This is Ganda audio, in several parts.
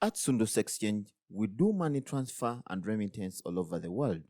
At Sundus Exchange, we do money transfer and remittance all over the world.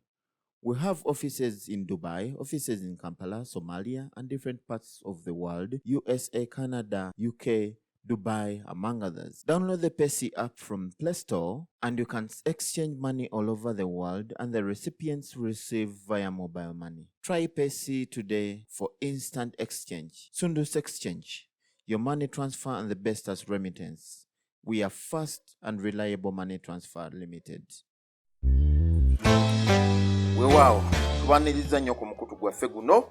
We have offices in Dubai, offices in Kampala, Somalia, and different parts of the world, USA, Canada, UK, Dubai, among others. Download the Paysi app from Play Store and you can exchange money all over the world and the recipients receive via mobile money. Try Paysi today for instant exchange. Sundus Exchange, your money transfer and the best as remittance. We are fast and reliable money transfer limited. Weewaawo tubaniriza nnyo ku mukutu gwaffe guno.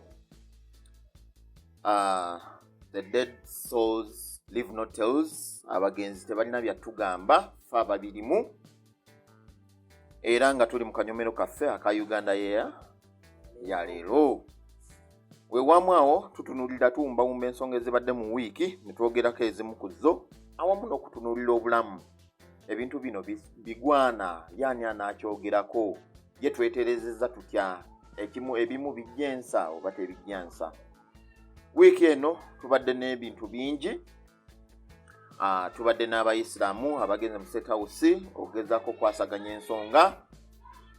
The dead souls leave no tales. Abagenzi tebalina byatugamba fa babirimu era nga tuli mu kanyomero kaffe aka Uganda ya leero. Weewaamu awo tutunulira tuwumbawumba ensonga ezibadde mu wiiki ne twogerako ezimu ku zo awamu n'okutunuulira obulamu. Ebintu bino bigwana yani anakyogerako ye tweterezeza tutya ebimu bijjensa oba tebijjansa. Wiiki eno tubadde n'ebintu bingi. Tubadde n'abayisiraamu abagenze mu State House okugezaako kwasaganya ensonga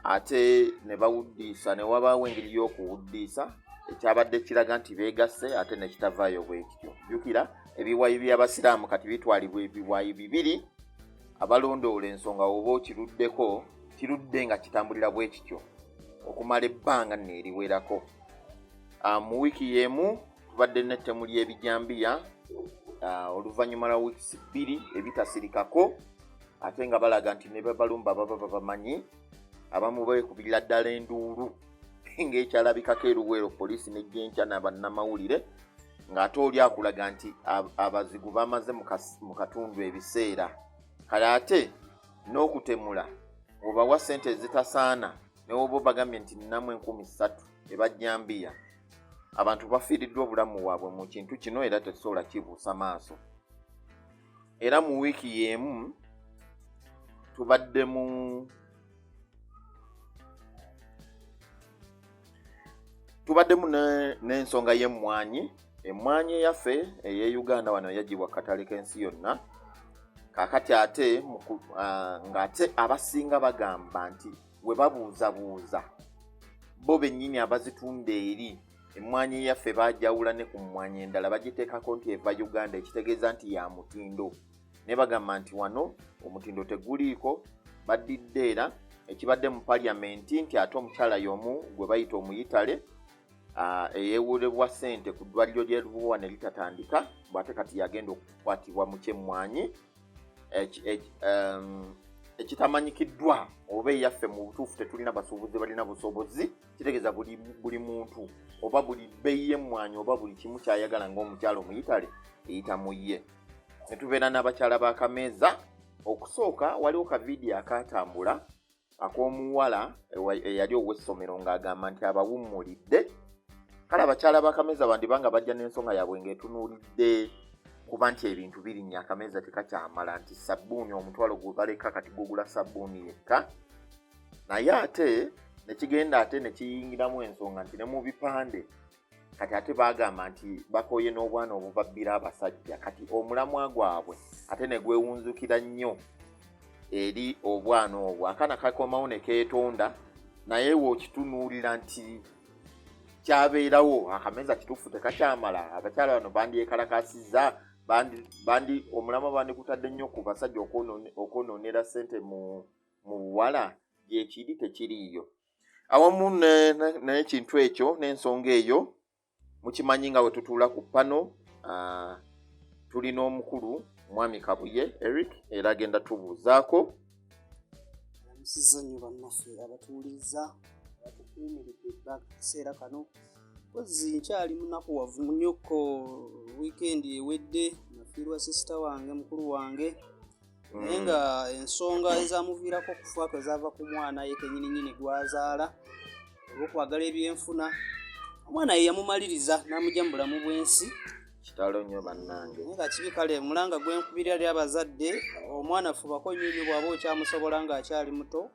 ate ne bawuddiisa ne wabaawo engeri y'okuwuddiisa ekyabadde kiraga nti beegasse ate ne kitavaayo bwe kityo. Jjukira ebiwayi by'abasiraamu kati bitwalibwa ebiwayi bibiri. Abalondoola ensonga oba okiruddeko kirudde nga kitambulira bwe kityo okumala ebbanga neeriwerako. Mu wiiki y'emu tubadde n'ettemu ly'ebijambiya oluvannyuma lwa wiiki 2 ebitasirikako ate nga balaga nti ne babalumba baba babamanyi. Abamu beekubirira ddala enduulu ng'ekyalabikako eruweero poliisi n'ejjenkya n'abannamawulire ng'ate oli akulaga nti abazigu bamaze mu katundu ebiseera. Kale ate n'okutemula obawa ssente ezitasaana ne woba obagambye nti nnamu 3,000 ebajjambiya. Abantu bafiiriddwa obulamu bwabwe mu kintu kino era tetusobola kibuusa maaso. Era mu wiiki y'emu tubaddemu n'ensonga y'emmwanyi. Emmwanyi eyaffe ey'e Uganda wano yagibwa katale k'ensi yonna. Kakati ate ng'ate abasinga bagamba nti we babuuzabuuza bo bennyini abazitunda eri emmwanyi yaffe baajawula ne ku mmwanyi endala bagiteekako nti eva Uganda ekitegeeza nti ya mutindo. Ne bagamba nti wano omutindo teguliiko. Baddidde era ekibadde mu paliamenti nti ate omukyala y'omu gwe bayita omuyitale eyeewolebwa ssente ku ddwaliro ly'e Lubuwa ne litatandika bw'ate kati yagenda okukwatibwa mu kyemmwanyi ekitamanyikiddwa oba eyaffe mu butuufu tetulina basuubuzi balina busobozi. Kitegeeza buli muntu oba buli bbeeyi y'emmwanyi oba buli kimu kyayagala ng'omukyala omuyitale eyita mu ye. Ne tubeera n'abakyala ba Kameeza. Okusooka waliwo ka vidiyo akaatambula ak'omuwala eyali ow'essomero ng'agamba nti abawummulidde. Kale abakyala ba Kameeza bandibanga bajja n'ensonga yaabwe ng'etunuulidde kuba nti ebintu birinnya Kameeza tekakyamala nti sabbuuni omutwalo gwe baleka kati gugula sabbuuni yekka. Naye ate nekigenda ate nekiyingiramu ensonga nti ne mu bipande kati ate bagamba nti bakoye n'obwana obubabbira abasajja. Kati omulamwa gwabwe ate ne gwewunzukira nnyo eri obwana obwo. Akaana kakomawo ne keetonda naye w'okitunuulira nti kyabeerawo Akameeza kituufu tekakyamala. Abakyala bano bandyekalakasizza bandi omulamwa bandikutadde nnyo ku basajja okwonoonera ssente mu buwala gyekiri tekiriiyo. Awamu n'ekintu ekyo n'ensonga eyo mukimanyi nga we tutuula ku pano tulina omukulu Mwami Kabuye Eric era agenda tubuuzaako. Musiza nnyo bannaffe abatuwuliriza abatukuumiridde ekiseera kano. Kozzi nkyali munakuwavu nnyoko wiikendi ewedde nafiirwa sisita wange mukulu wange naye nga ensonga ezamuviirako okufaako ezaava ku mwana ye kennyininyini gwazaala olw'okwagala ebyenfuna. Omwana ye yamumaliriza n'amugya mu bulamu bw'ensi. Kitalo nnyo bannange. Naye nga kibi kale mulanga gwenkubirira ly abazadde omwana fubako nnyo nnyo bw'aba okyamusobola ng'akyali muto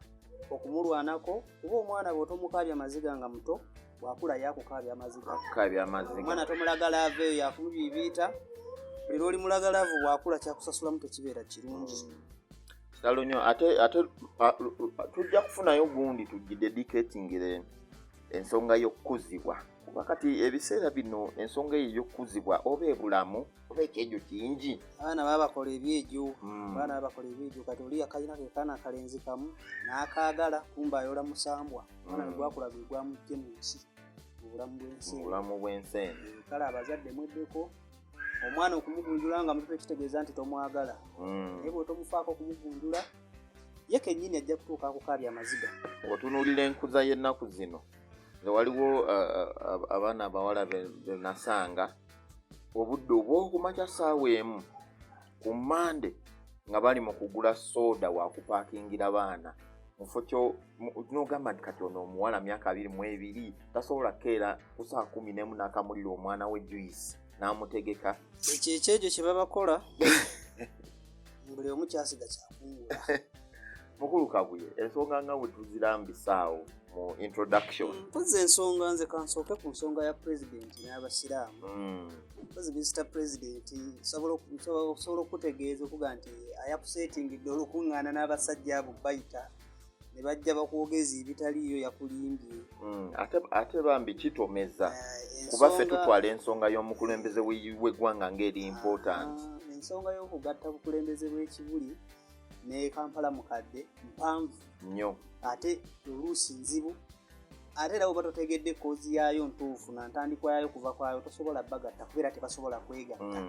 okumulwanako kuba omwana bw'otomukaabya amaziga nga muto bw'akula yakukaabya amaziga. Omwana tomulagala aveeyo yakumubiibiita era oli mulagalaavu bw'akula kyakusasulamu tekibeera kirungi. kitalo nnyo ate tujja kufunayo gundi tugidedicatingire ensonga y'okkuzibwa kuba kati ebiseera bino ensonga eyo y'okkuzibwa oba ebulamu oba ekyejo kingi abaana babakola ebyejo abaana babakola ebyejo kati oli akayina ke kaana akalenzi kamu n'akaagala kumba ayola musambwa abaana gwakula gwe gwamujje mu nsi obulamu bw'ensi kale abazadde mweddeko omwana okumugunjula nga mutupe kitegeeza nti tomwagala naye bw'otomufaako okumugunjula ye kennyini ajja kutuuka akukaabya amaziga. Otunuulira enkuza y'ennaku zino nga waliwo abaana abawala be nasanga obudde obw'okumakya ssaawa emu ku Mande nga bali mu kugula sooda wa kupaakingira baana mufo kyo n'ogamba nti kati ono omuwala myaka 22 tasobola keera ku saa 11 n'akamulira omwana we juice n'amutegeka ekyejo kye babakola buli omu kyasiga kyakungula. Mukulu Kabuye, ensonga nga bwe tuzirambisaawo mu introduction. Mpozi ensonga nze kansooke ku nsonga ya pulezidenti n'abasiraamu. Mpozi Mr. President osobola okutegeeza okuga nti ayakuseetingidde olukuŋŋaana n'abasajja abo bayita ne bajja bakwogeza ebitaliyo yakulimbye. Ate bambi kitomeza kuba ffe tutwala ensonga y'omukulembeze w'eggwanga ng'eri important. Ensonga y'okugatta bukulembeze bw'ekibuli ne Kampala mukadde mpanvu nnyo ate oluusi nzibu ate era bwe batotegedde koozi yaayo ntuufu na ntandikwa yaayo kuva kwayo tosobola bagatta kubeera tebasobola kwegatta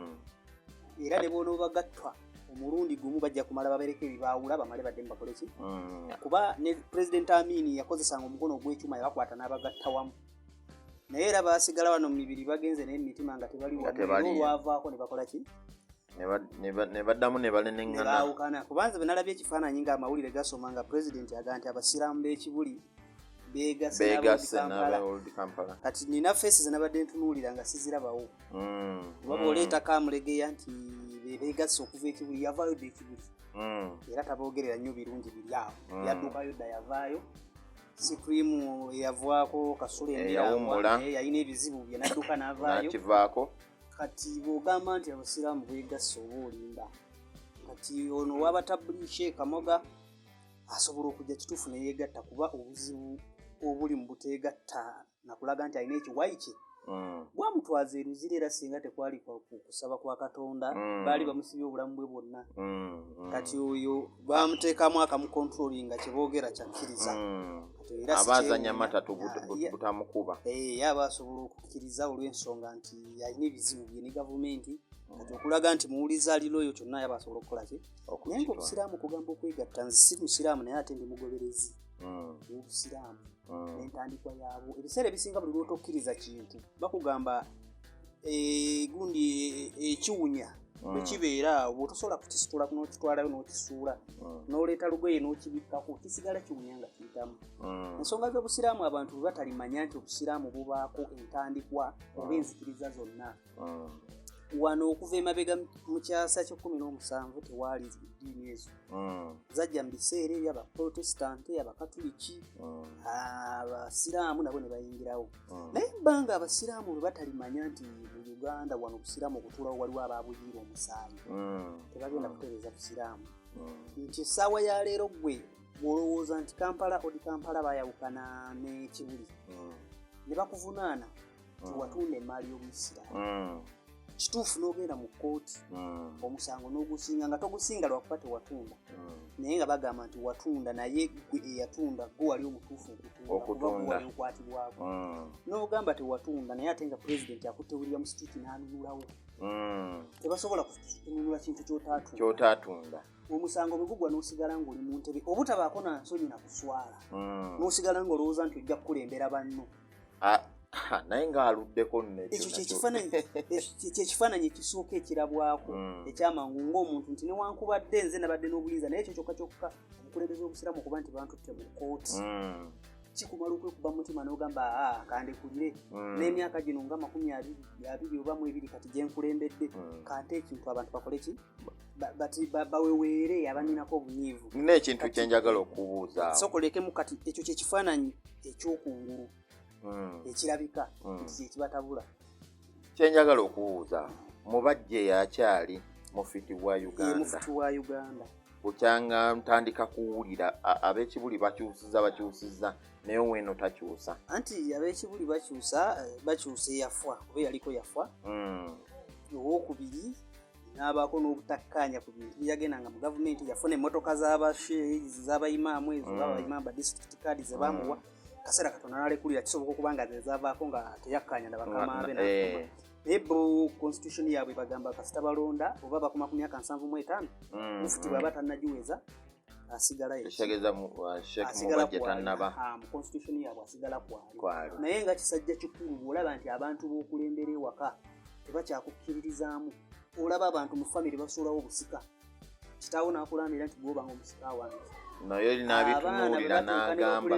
era ne boona obagattwa omulundi gumu bajja kumala babereke ebibaawula bamale badde mubakole ki kuba ne President Amini yakozesanga omukono ogw'ekyuma yabakwata n'abagatta wamu naye era baasigala wano mu mibiri bagenze naye emitima nga tebali wamu olwavaako ne bakola ki ne baddamu ne balenengana kubanza bwe nalabye ekifaananyi ng'amawulire gasoma nga pulezidenti agaa nti abasiraamu b'ekibuli beegase Kampala kati nina feesi ze nabadde ntunuulira nga sizirabawo oba bw'oleeta Kamulegeya nti beegase okuva ekibuli yavaayo dda ekibuli era taboogerera nnyo birungi biri awo yaddukayo dda yavaayo sikirimu eyavaako kasula embirangwa yalina ebizibu bye nadduka n'avaayo kati bw'ogamba nti abasiraamu beegasse oba olimba kati ono wabatabulishe Kamoga asobola okujja kituufu ne yeegatta kuba obuzibu obuli mu buteegatta nakulaga nti alina ekiwayi kye bwamutwaza eruzira era singa tekwali kusaba kwa Katonda baali bamusibye obulamu bwe bwonna kati oyo bamuteekamu akamukontrolinga kyeboogera kyakkiriza abazanya matatu butamukuba aba asobola okukkiriza olw'ensonga nti alina ebizibu bye ne gavumenti kati okulaga nti muwuliza aliroyo kyonna yaba asobola okukola ki naye ngaobusiraamu kugamba okwegatta nze si musiraamu naye ate ndi mugoberezi w'obusiraamu n'entandikwa yaabwo ebiseera ebisinga buli lw'otokkiriza kintu bakugamba gundi ekiwunya bwe kibeera bw'otosobola kukisitula n'okitwalayo n'okisuula n'oleeta lugoye n'okibikkako kisigala kiwunya nga kiyitamu ensonga z'obusiraamu abantu bwe batalimanya nti obusiraamu bubaako entandikwa oba enzikiriza zonna wano okuva emabega mu kyasa kye-17 tewaali eddiini ezo zajja mu biseera ebyo abaprotestante abakatuliki abasiraamu nabo ne bayingirawo naye ebbanga abasiraamu bwe batalimanya nti mu Uganda wano obusiraamu okutuulawo waliwo abaabuyiira omusaayi tebagenda kutereeza busiraamu nti essaawa ya leero gwe bw'olowooza nti Kampala odi Kampala baayawukana n'ekibuli ne bakuvunaana nti watunda emaali y'Obuyisiraamu kituufu n'ogenda mu kkooti omusango n'ogusinga nga togusinga lwakuba tewatunda naye nga bagamba nti watunda naye gwe eyatunda gwe wali omutuufu okutunda okwatibwako n'ogamba tewatunda naye ate nga pulezidenti akutte William Street n'anunulawo tebasobola kununula kintu ky'otaatunda omusango bwe gugwa n'osigala ng'oli mu ntebe obutabaako na nsonyi na kuswala n'osigala ng'olowooza nti ojja kukulembera banno naye ng'aluddeko ekyo kyekifaananyi ekisooka ekirabwako ekyamangu ng'omuntu nti newankubadde nze nabadde n'obuyinza naye ekyo kyokka omukulembeze w'obusiraamu okuba nti bantutte mu kkooti kikumala okwekuba mu mutima n'ogamba kandekulire n'emyaka gino nga 20 oba 2 kati gye nkulembedde kante ekintu abantu bakole ki baweweere abaninako obunyiivu n'ekintu kye njagala okubuuza sokolekemu kati ekyo kyekifaananyi ekyokungulu ekirabika nti ekibatabula kyenjagala okubuuza mubajje yakyali mufiti wa Uganda bukyanga ntandika kuwulira ab'ekibuli bakyusiza naye weno takyusa anti ab'ekibuli bakyusa eyafwa kuba yaliko yafwa owokubiri n'abaako n'obutakkaanya ku bintu byagendanga mu gavumenti yafuna emmotoka z'abayimaamu ezo abayimaamu ba district card ze bamuwa kaseera katonda n'alekulira kisoboka okuba nga zezaavaako nga teyakkaanya na bakama be naye bo constitution yaabwe bagamba kasita balonda oba bakoma ku myaka 75 mufuti bw'aba tannagiweza asigala mu constitution yaabwe asigala kwali naye nga kisajja kikulu bw'olaba nti abantu b'okulembera ewaka tebakyakukkiririzaamu olaba abantu mu famire basuulawo obusika kitaawo n'akulambira nti gwobanga omusika wange naye olina abitunuulira n'agamba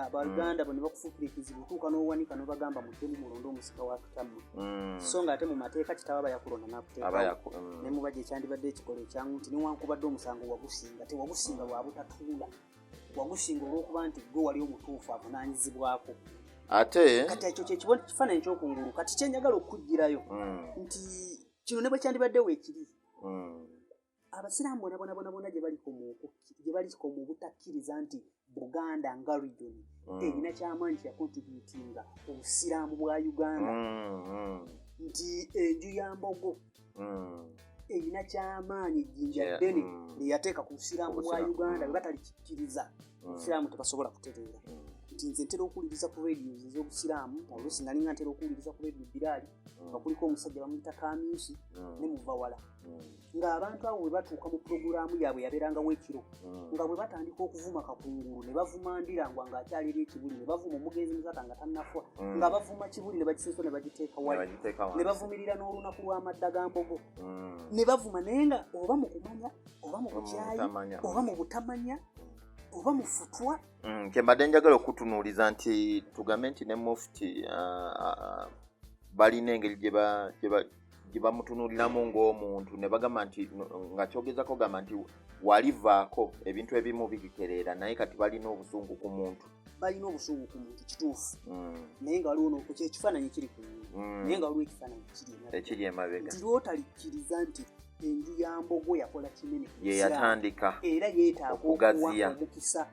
abaganda bo ne bakufuukira ekizibu otuuka n'owanika n'obagamba muddemu mulonde omusika wa tutammwe so nga ate mu mateeka kitaba aba yakulonda n'akuteekawo ne mubajja ekyandibadde ekikolo ekyangu nti newankubadde omusango wagusinga tewagusinga lwa butatuula wagusinga olw'okuba nti gwe wali omutuufu avunaanyizibwako ate kati ekyo kifaananyi ky'okungulu kati kyenjagala okujjirayo nti kino ne bwe kyandibadde weekiri abasiraamu bona gye baliko mu butakkiriza nti Buganda nga region erina kyamaanyi kyakontributinga obusiraamu bwa Uganda nti enju ya Mbogo erina kyamaanyi jjinja ddene lyeyateeka ku busiraamu bwa Uganda bwe batalikikkiriza obusiraamu tebasobola kutereera nti nze ntera okuwuliriza ku radios ez'obusiraamu oluusi nali nga ntera okuwuliriza ku radio Biraali nga kuliko omusajja bamuyita Kamiusi ne Muvawala ng'abantu abo bwe batuuka mu purogulaamu yaabwe yabeerangawo ekiro nga bwe batandika okuvuma kakungulu ne bavuma Ndirangwa ng'akyali eri ekibuli ne bavuma omugenzi Musata nga tannafwa nga bavuma Kibuli ne bagisenswa ne bagiteeka wali ne bavumirira n'olunaku lw'amadda ga Mbogo ne bavuma naye nga oba mu kumanya oba mu bukyayi oba mu butamanya oba mu futwa kyembadde njagala okutunuuliza nti tugambe nti ne Mufti balina engeri gye bamutunuuliramu ng'omuntu ne bagamba nti nga kyogezako gamba nti walivaako ebintu ebimu bibikereera naye kati balina obusungu ku muntu kituufu naye nga waliwo ekifaananyi kiri ku naye nga waliwo ekifaananyi ekiri emabega nti lwotalikkiriza nti enju ya Mbogo yakola kinene ye yatandika era yeetaaga okuwa omukisa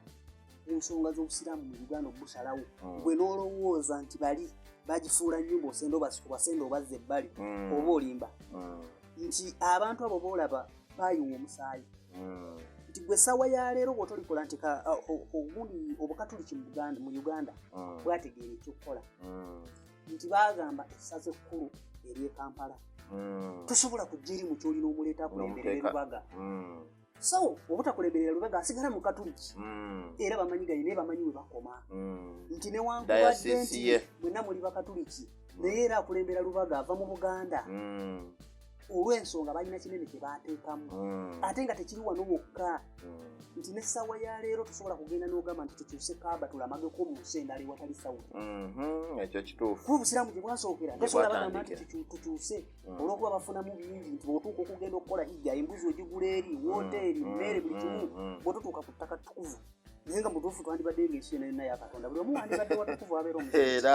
ku nsonga z'obusiraamu mu Uganda obusalawo gwe n'olowooza nti bali bagifuula nnyumba osenda obasenda obazza ebbali oba olimba nti abantu abo boolaba bayiwa omusaayi nti gwe essawa ya leero bw'otolikola nti obundi obukatuliki mu Uganda bwategeera ekyokukola nti baagamba essaza ekkulu eri e Kampala tosobola kujja eri mu kyolina omuleeta akulemberera Lubaga so obutakulemberera Lubaga asigala mu katuliki era bamanyiganye naye bamanyi we bakoma nti newankubadde nti mwenna muli bakatuliki naye era akulembera Lubaga ava mu Buganda olw'ensonga balina kinene kye baateekamu ate nga tekiri wano wokka nti n'essaawa ya leero tosobola kugenda n'ogamba nti tukyuse Kaaba tulamageko mu nsi endala ewatali sawuti ekyo kituufu kuba obusiraamu gye bwasookera tosobola bagamba nti tukyuse olw'okuba bafunamu bingi nti bw'otuuka okugenda okukola hijja embuzi ogigula eri woteeri mmere buli kimu bw'otutuuka ku ttaka ttukuvu naye nga mutuufu twandibadde ng'ensi ena ya Katonda buli omu wandibadde watukuvu abeera era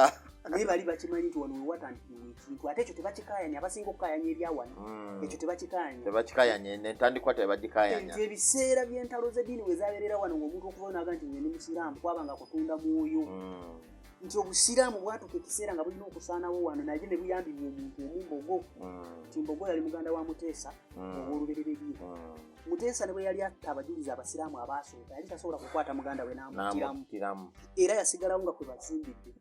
naye bali bakimanyi nti wano wewatandikira ekintu ate ekyo tebakikaayanya abasinga okukaayanya ebyawano ekyo tebakikaayanya n'entandikwa tebagikaayanya nti ebiseera by'entalo z'eddiini we zaabeerera wano ng'omuntu okubonaga nti nze ndi musiraamu kwabanga kutunda mwoyo nti obusiraamu bwatuuka ekiseera nga bulina okusaanawo wano naye ne buyambibwa omuntu omumbogo nti Mbogo yali muganda wa Muteesa ow'olubereberye Muteesa ne bwe yali atta abajulizi abasiraamu abaasooka yali tasobola kukwata muganda we n'amutiramu era yasigalawo nga kwe bazimbidde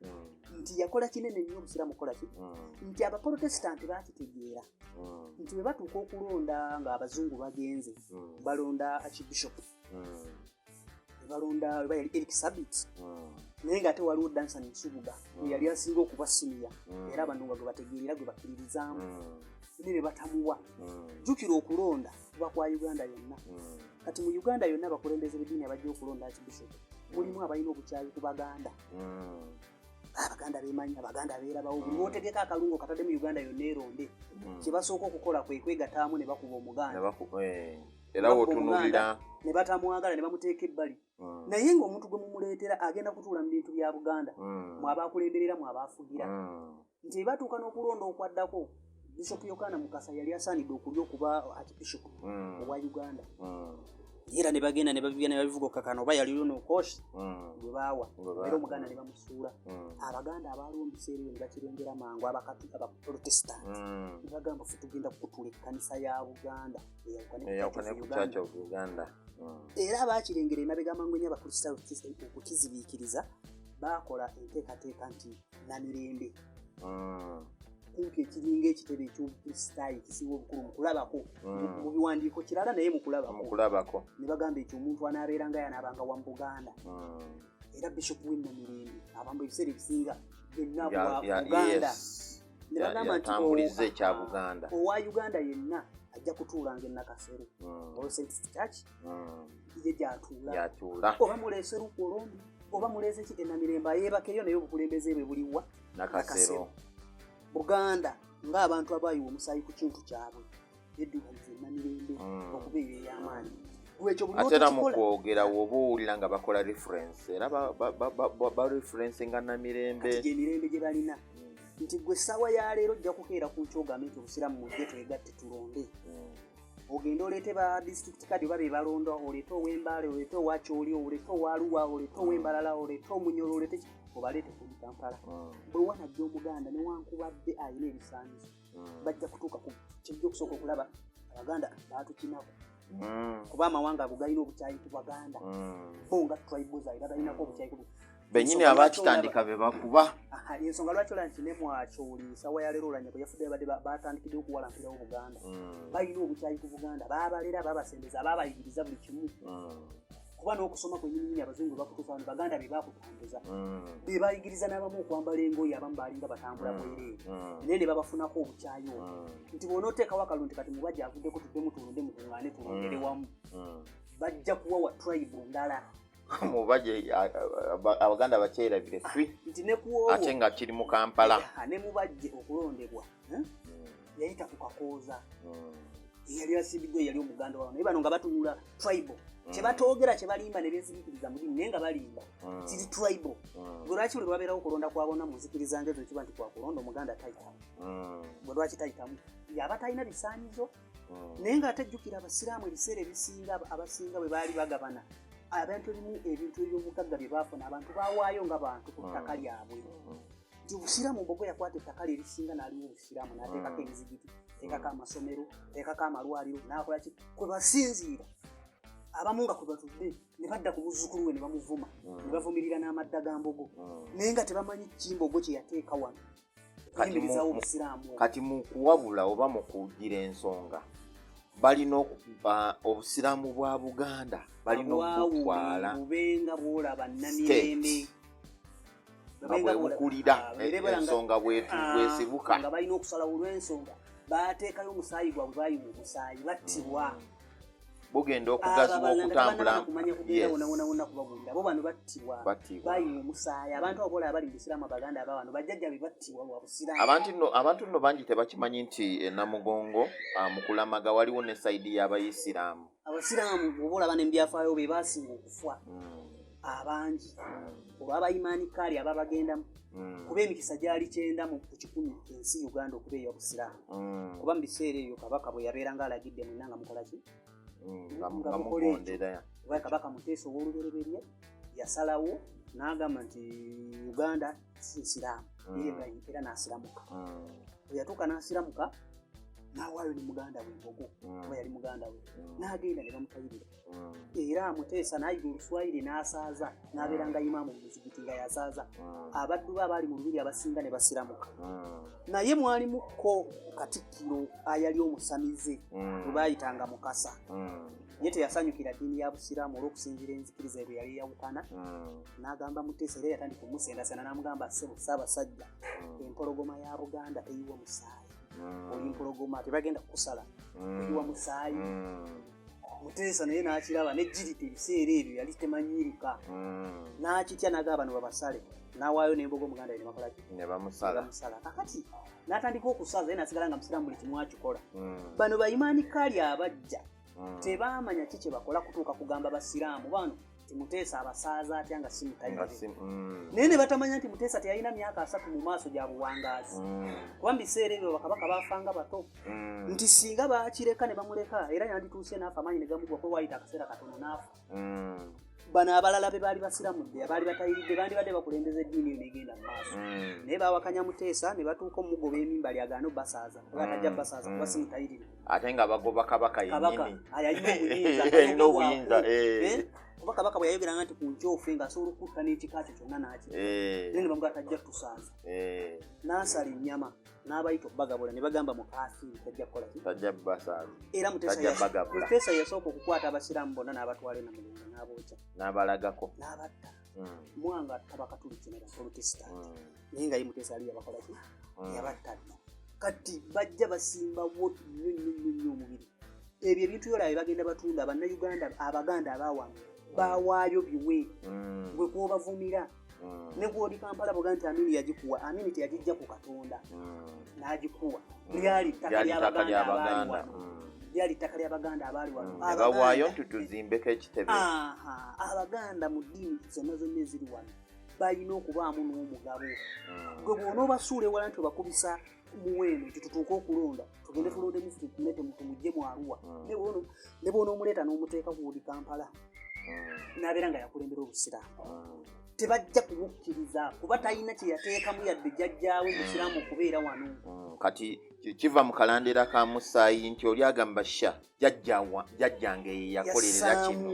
nti yakola kinene nnyo obusiraamu kola ki nti abaprotesitanti baakitegeera nti bwe batuuka okulonda ng'abazungu bagenze balonda archbishop balonda oba yali Eric Sabit naye nga ate waliwo Dansan Nsubuga yali asinga okuba siniya era abantu nga gwe bategeerera gwe bakkiririzaamu ne be batamuwa jjukira okulonda kuba kwa Uganda yonna kati mu Uganda yonna abakulembeze b'eddiini abajja okulonda archbishop mulimu abalina obukyayi ku Baganda Abaganda beemanyi Abaganda beerabawo buli lw'otegeka akalungu katadde mu Uganda yonna eronde kye basooka okukola kwe kwegataamu ne bakuba Omuganda era wotunuulira ne batamwagala ne bamuteeka ebbali naye ng'omuntu gwe mumuleetera agenda kutuula mu bintu bya Buganda mwabakulemberera mwabaafugira nti ebatuuka n'okulonda okwaddako Bishop Yokana Mukasa yali asaanidde okulya okuba archbishop owa Uganda era ne bagenda ne babivuga kakano oba yaliyo n'okoshi gwe baawa era omuganda ne bamusuula abaganda abaaliwo mu biseera ebyo ne bakirengera mangu abaprotestant ne bagamba ffe tugenda kukutula ekkanisa ya Buganda eyawukane ku Church of Uganda era abaakirengera emabega mangu nnyo abakristaayo okukizibiikiriza baakola enteekateeka nti Namirembe kumpi ekiringa ekitebe eky'obukristaayo ekisiiwa obukulu mu kulabako mu biwandiiko kirala naye mu kulabako ne bagamba ekyo omuntu anaabeeranga yanaabanga wa mu Buganda era Bishop w'e Namirembe abamba ebiseera ebisinga byonna bwa Buganda ne bagamba nti yatambuliza ekya Buganda owa Uganda yenna ajja kutuulanga e Nakasero olwo St. Church ye gy'atuula oba muleese Lukolombi oba muleese ki e Namirembe ayeebakeyo naye obukulembeze bwe buliwa Nakasero Buganda ng'abantu abayiwa omusaayi ku kintu kyabwe eddukaniza e Namirembe okubeera ey'amaanyi ate era mu kwogera woba owulira nga bakola reference era ba reference nga Namirembe kati emirembe gye balina nti gwe essaawa ya leero ojja kukeera ku nkyogame nti obusiraamu mujje twegatte tulonde ogenda oleete ba district kadi oba be balonda oleete ow'Embaale oleete owa Kyoli oleete owa Arua oleete ow'Embalala oleete Omunyoro oleete obaleete ku Kampala bwe wanajja Omuganda newankubadde alina ebisaanyizo bajja kutuuka ku kijja okusooka okulaba Abaganda baatukinako kuba amawanga ago galina obukyayi ku Baganda bo nga tribals era balinako obukyayi ku bennyini abakitandika be bakuba ensonga lwaki olaba nti ne Mwakyoli ssaawa ya leero olanya kwe yafudde badde batandikidde okuwalampirawo Buganda balina obukyayi ku Buganda baabalera baabasembeza baabayigiriza buli kimu kuba n'okusoma kwennyini abazungu bakutuusa ne Baganda be baakutambuza be bayigiriza n'abamu okwambala engoye abamu baalinga batambula bwereere naye ne babafunako obukyayi obwo nti bw'onooteekawo akalulu nti kati mubajja avuddeko tuddemu tulonde mukuŋŋaane tulondere wamu bajja kuwawa tribe ndala mubaje Abaganda bakyerabire ffi ate nga kiri mu Kampala ne mubajje okulondebwa yayita ku Kakooza eyali asimbiddwa eyali Omuganda wawo naye bano nga batunula tribal kyebatoogera kyebalimba ne beezibikiriza mu dini naye nga balimba kiri tribal bwe lwaki bwe lwabeerawo okulonda kwabona mu nzikiriza ngezo ekiba nti kwakulonda Omuganda tayitamu bwe lwaki tayitamu yaba talina bisaanyizo naye nga atajjukira Abasiraamu ebiseera ebisinga abasinga bwe baali bagabana abantu ebimu ebintu eby'omugagga bye baafuna abantu baawaayo nga bantu ku ttaka lyabwe nti Obusiraamu Mbogo yakwata ettaka lye erisinga n'aliwo Obusiraamu n'ateekako emizigiti teekako amasomero teekako amalwaliro n'akola ki kwe basinziira abamu nga kwe batudde ne badda ku buzzukulu we ne bamuvuma ne bavumirira n'amadda ga Mbogo naye nga tebamanyi Kimbogo kye yateeka wano okuyimirizawo Obusiraamu kati mu kuwabula oba mu kugira ensonga balina okuba Obusiraamu bwa Buganda balina okutwala bubenga bwolaba Namirembe bwebukulira ensonga bwesibuka nga balina okusalawo olw'ensonga bateekayo omusaayi gwabwe bayiwa omusaayi battibwa bugenda okugazibwa okutambula wona kubagulira bo bano battibwa bayiwa omusaayi abantu abola abali mu Busiraamu Abaganda abawano bajjajja be battibwa lwa Busiraamu abantu nno bangi tebakimanyi nti Namugongo mu kulamaga waliwo ne sayidi y'Abayisiraamu Abasiraamu bw'oba olaba n'ebyafaayo be baasinga okufa abangi olw'abayimaani kaali ababagendamu kuba emikisa gyali 9 mu 10 ensi Uganda okuba ey'Obusiraamu kuba mu biseera ebyo Kabaka bwe yabeeranga alagidde mwenna nga mukola ki nga mugondera kuba Kabaka Muteesa ow'olubereberye yasalawo n'agamba nti Uganda si Nsiraamu era n'asiramuka bwe yatuuka n'asiramuka n'awaayo ne muganda we Mbogo kuba yali muganda we n'agenda ne bamutayirira era Muteesa n'ayiga Oluswayiri n'asaaza n'abeera nga imaamu mu muzigiti nga yasaaza abaddu be abaali mu lubiri abasinga ne basiramuka naye mwalimukko Katikkiro ayali omusamize bwe baayitanga Mukasa ye teyasanyukira ddiini ya Busiraamu olw'okusinziira enzikiriza ebyo yali yawukana n'agamba Muteesa era yatandika omusendasena n'amugamba ssebo Ssaabasajja empologoma ya Buganda teyiwa musaayi oli mpologoma tebagenda kukusala teyiwa musaayi Muteesa naye n'akiraba n'ejjirita ebiseera ebyo yali temanyiirika n'akitya n'agamba bano babasale n'awaayo n'Embogo Omuganda ne bakola ne bamusala kakati n'atandika okusaza ye n'asigala nga Musiraamu buli kimu akikola bano bayimaani kaali abajja tebaamanya ki kye bakola kutuuka kugamba Basiraamu bano Muteesa abasaaza atya nga si mutayire naye ne batamanya nti Muteesa teyalina myaka 3 mu maaso gya buwangaazi kuba mu biseera ebyo bakabaka baafanga bato nti singa bakireka ne bamuleka era yandituuse n'afa amaanyi ne gamugwa ko waayita akaseera katono n'afa bano abalala be baali basiramudde abaali batayiridde bandibadde bakulembeza eddiini eyo negenda mu maaso naye bawakanya Muteesa ne batuuka omugoba emimba lyagaana obbasaaza kuba tajja bbasaaza kuba si mutayirire ate nga bagoba kabaka yennyini yalina obuyinza kuba kabaka bwe yayogeranga nti ku nkyofe ng'asobola okutta n'ekika kyo kyonna n'akyo naye ne bamugaa tajja tusaaza n'asala ennyama n'abayita obbagabula ne bagamba mu kafiiri tajja kukola ki tajja bbasaaza era Muteesa yasooka okukwata abasiraamu bonna n'abatwala e Namugongo n'abookya n'abalagako n'abatta mwanga tabakatuliki ne baprotestant naye nga ye Muteesa yali yabakola ki yabatta dda kati bajja basimbawo nnyo omubiri ebyo ebintu byolaba bye bagenda batunda Abannayuganda Abaganda abaawange bawaayo biwe gwe kwobavumira ne gwoli Kampala boga nti Amini yagikuwa Amini teyagijja ku Katonda n'agikuwa lyali ttaka ly'Abaganda lyali ttaka ly'Abaganda abaali wano bawaayo nti tuzimbeko ekitebe Abaganda mu ddiini zonna zonna eziri wano balina okubaamu n'omugabo gwe bw'onoobasuula ewala nti obakubisa muweeno nti tutuuke okulonda tugende tulonde mufuti tumete tumugye mu Arua ne bw'onoomuleeta n'omuteeka ku buli Kampala n'abeera nga yakulembera obusiraamu tebajja kumukkiriza kuba talina kye yateekamu yadde jjajjaawe musiraamu okubeera wano kati kiva mu kalandera ka Musaayi nti oli agamba sha jjajjange ye yakolerera kino